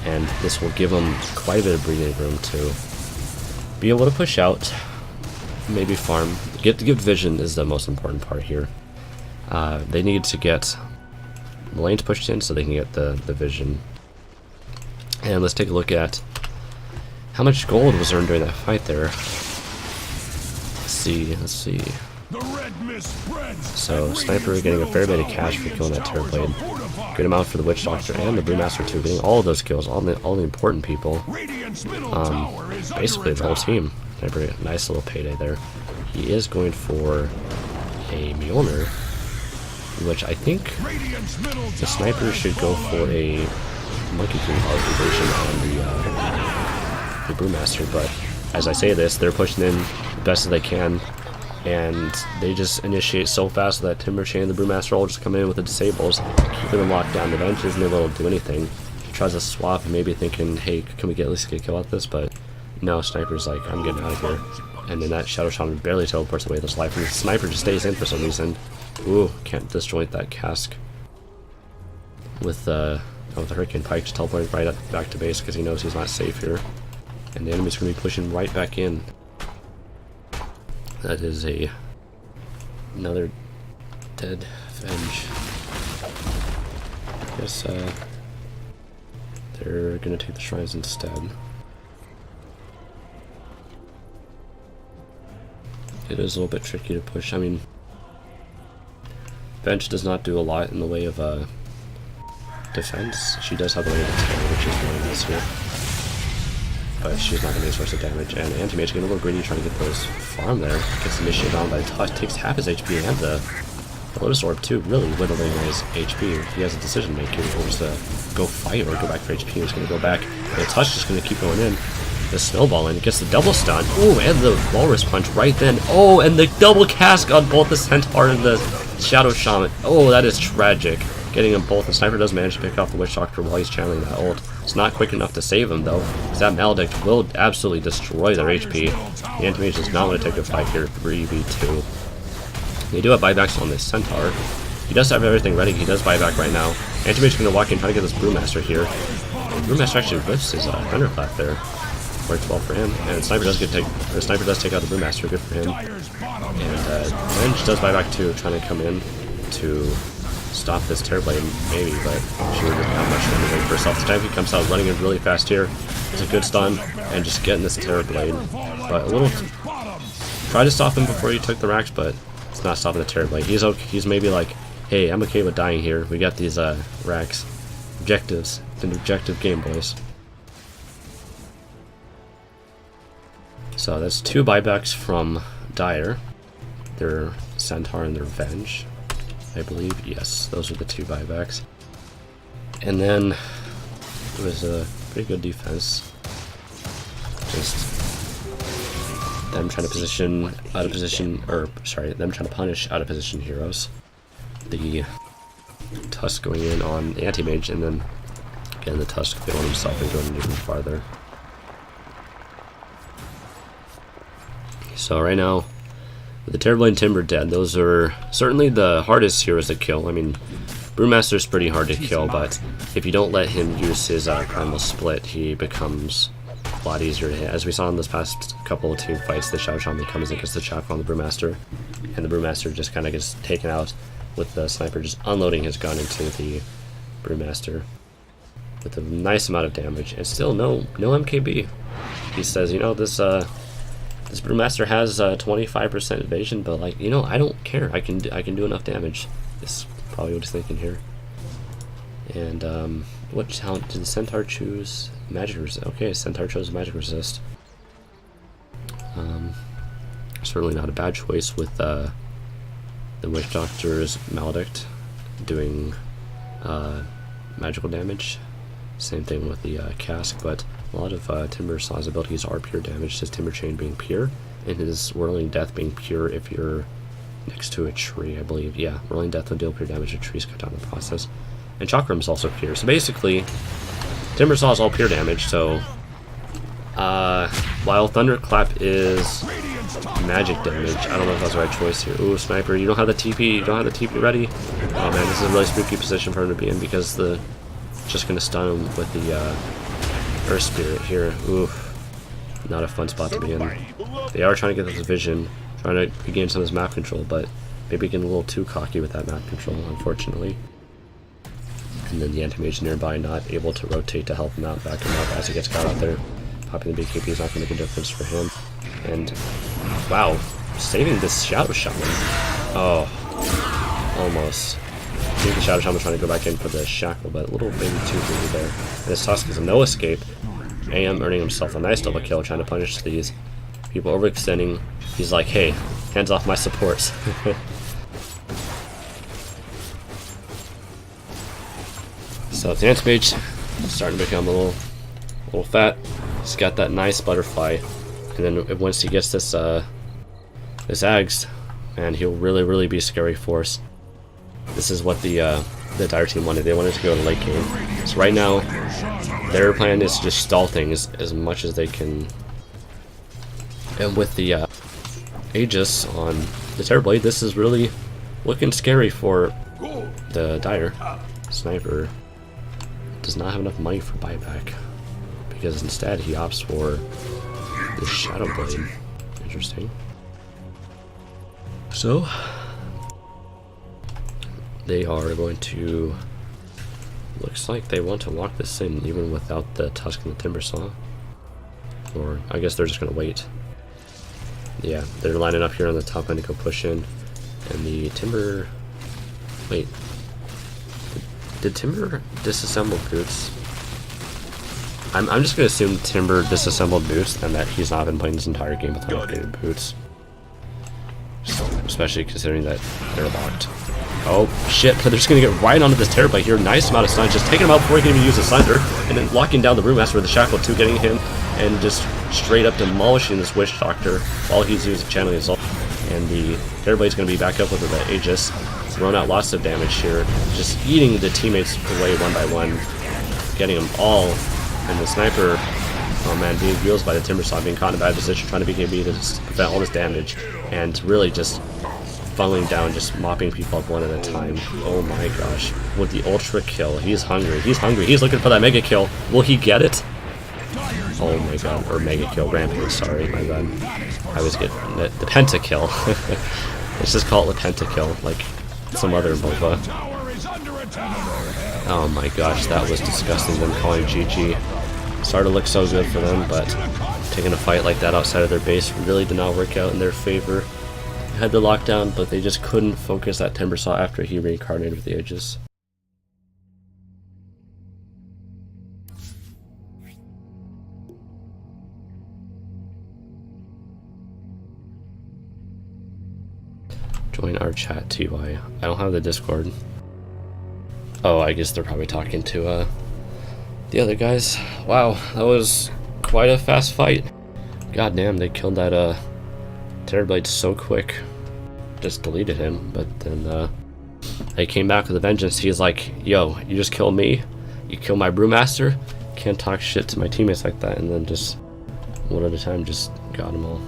and this will give them quite a bit of breathing room to be able to push out, maybe farm. Get vision is the most important part here. They need to get the lanes pushed in so they can get the vision. And let's take a look at how much gold was earned during that fight there. Let's see. So Sniper getting a fair bit of cash for killing that Terrorblade. Good amount for the Witch Doctor and the Brewmaster too, getting all of those kills, all the important people. Basically the whole team. Sniper, nice little payday there. He is going for a Mjolnir, which I think the Sniper should go for a Monkey King version on the Brewmaster, but as I say this, they're pushing in the best as they can, and they just initiate so fast that Timber Chain and the Brewmaster all just come in with the disables, keeping them locked down. The Venge isn't able to do anything. He tries to swap, maybe thinking, hey, can we at least get a kill at this? But no, Sniper's like, I'm getting out of here. And then that Shadow Shaman barely teleports away this life, and the Sniper just stays in for some reason. Ooh, can't disjoint that cask. With the Hurricane Pike just teleporting right back to base because he knows he's not safe here. And the enemy's going to be pushing right back in. That is another dead Venge. I guess they're going to take the shrines instead. It is a little bit tricky to push. I mean, Venge does not do a lot in the way of defense. She does have the way of attack, which is really nice here. But she's not going to be a source of damage. And Anti-Mage getting a little greedy trying to get those farm there. Gets initiated on by the Touch, takes half his HP and the Lotus Orb too, really whittling his HP. He has a decision to make here. He wants to go fight or go back for HP. He's going to go back. The Touch just going to keep going in. The snowball in, gets the double stun. Ooh, and the walrus punch right then. Oh, and the double cask on both the Centaur and the Shadow Shaman. Oh, that is tragic. Getting them both. The Sniper does manage to pick off the Witch Doctor while he's channeling that ult. It's not quick enough to save him though, because that Maledict will absolutely destroy their HP. The Anti-Mage does not want to take a fight here, 3v2. They do have buybacks on this Centaur. He does have everything ready. He does buyback right now. Anti-Mage is going to walk in, try to get this Brewmaster here. Brewmaster actually whiffs his Thunderclap there. Worked well for him, and Sniper does take out the Brewmaster, good for him. And Venge does buy back too, trying to come in to stop this Terrorblade, maybe, but she would have much damage for herself. The time he comes out running in really fast here. It's a good stun, and just getting this Terrorblade. But a little Try to stop him before he took the racks, but it's not stopping the Terrorblade. He's okay. He's maybe like, hey, I'm okay with dying here. We got these racks. Objectives. It's an objective game, boys. So that's 2 buybacks from Dire. Their Centaur and their Venge, I believe. Yes, those are the 2 buybacks. And then it was a pretty good defense. Just them trying to position out of position, or sorry, them trying to punish out of position heroes. The Tusk going in on the anti-mage, and then again the Tusk failing himself and going even farther. So right now, with the Terrorblade and Timber dead, those are certainly the hardest heroes to kill. I mean, Brewmaster's pretty hard to kill, but if you don't let him use his Primal Split, he becomes a lot easier to hit. As we saw in this past couple of team fights, the Shadow Shaman comes in, gets the chop on the Brewmaster, and the Brewmaster just kind of gets taken out with the Sniper just unloading his gun into the Brewmaster with a nice amount of damage, and still no MKB. He says, you know, this Brewmaster has 25% evasion, but like, you know, I don't care. I can do enough damage. Is probably what he's thinking here. And what talent did the Centaur choose? Magic resist. Okay, Centaur chose magic resist. Certainly not a bad choice with the Witch Doctor's Maledict doing magical damage. Same thing with the Cask, but a lot of Timbersaw's abilities are pure damage, his Timber Chain being pure, and his Whirling Death being pure if you're next to a tree, I believe. Yeah, Whirling Death will deal pure damage if trees cut down the process. And Chakram is also pure. So basically, Timbersaw is all pure damage, so while Thunderclap is magic damage, I don't know if that's the right choice here. Ooh, Sniper, you don't have the TP, you don't have the TP ready? Oh man, this is a really spooky position for him to be in because the just gonna stun him with the Earth Spirit here. Oof. Not a fun spot to be in. They are trying to get this vision, trying to regain some of his map control, but maybe getting a little too cocky with that map control, unfortunately. And then the anti-mage nearby not able to rotate to help him out, back him up as he gets caught out there. Popping the BKB is not going to make a difference for him. And, wow, saving this Shadow Shaman. Oh, almost. I think the Shadow Shaman was trying to go back in for the Shackle, but a little baby too early there. And this Tusk is a no escape. AM earning himself a nice double kill, trying to punish these people overextending. He's like, hey, hands off my supports. So the anti-mage starting to become a little fat. He's got that nice butterfly, and then once he gets this this Ags, man, he'll really be a scary force. This is what the Dire team wanted. They wanted to go to late game. So right now, their plan is to just stall things as much as they can. And with the Aegis on the Terrorblade, this is really looking scary for the Dire. Sniper does not have enough money for buyback because instead he opts for the Shadow Blade. Interesting. So they are going to, looks like they want to walk this in even without the Tusk and the Timbersaw, or I guess they're just going to wait. Yeah, they're lining up here on the top end to go push in, and the Timber, wait, did Timber disassemble Boots? I'm just going to assume Timber disassembled Boots and that he's not been playing this entire game with upgraded Boots. Especially considering that they're locked. Oh shit, they're just going to get right onto this Terrorblade here. Nice amount of stun, just taking him out before he can even use the Slender, and then locking down the Brewmaster with the Shackle too, getting him and just straight up demolishing this Witch Doctor while he's using channeling assault. And the Terrorblade's going to be back up with the Aegis, throwing out lots of damage here, just eating the teammates away one by one, getting them all. And the Sniper, oh man, being wheels by the Timbersaw, being caught in a bad position, trying to be KB to just prevent all this damage, and really just funneling down, just mopping people up one at a time. Oh my gosh. With the ultra kill, he's hungry, he's looking for that mega kill. Will he get it? Oh my god, or mega kill, rampage, sorry, my bad. I was getting the pentakill. Let's just call it the pentakill, like some other MOBA. Oh my gosh, that was disgusting, them calling GG. Started to look so good for them, but taking a fight like that outside of their base really did not work out in their favor. They had the lockdown, but they just couldn't focus that Timber Saw after he reincarnated with the Aegis. Join our chat, TY. I don't have the Discord. Oh, I guess they're probably talking to the other guys. Wow, that was quite a fast fight. God damn, they killed that Terrorblade so quick. Just deleted him, but then they came back with a vengeance. He's like, yo, you just killed me, you killed my Brewmaster, can't talk shit to my teammates like that, and then just one at a time just got them all.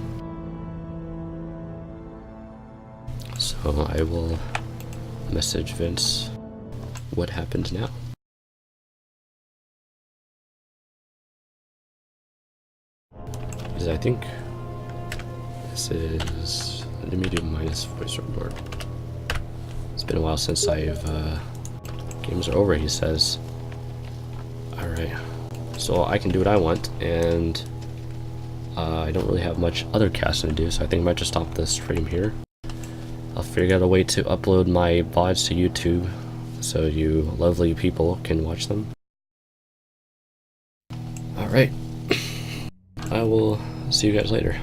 So I will message Vince what happens now. Because I think this is, let me do minus voice report. It's been a while since I've games are over, he says. Alright, so I can do what I want, and I don't really have much other casting to do, so I think I might just stop the stream here. I'll figure out a way to upload my VODs to YouTube so you lovely people can watch them. Alright, I will see you guys later.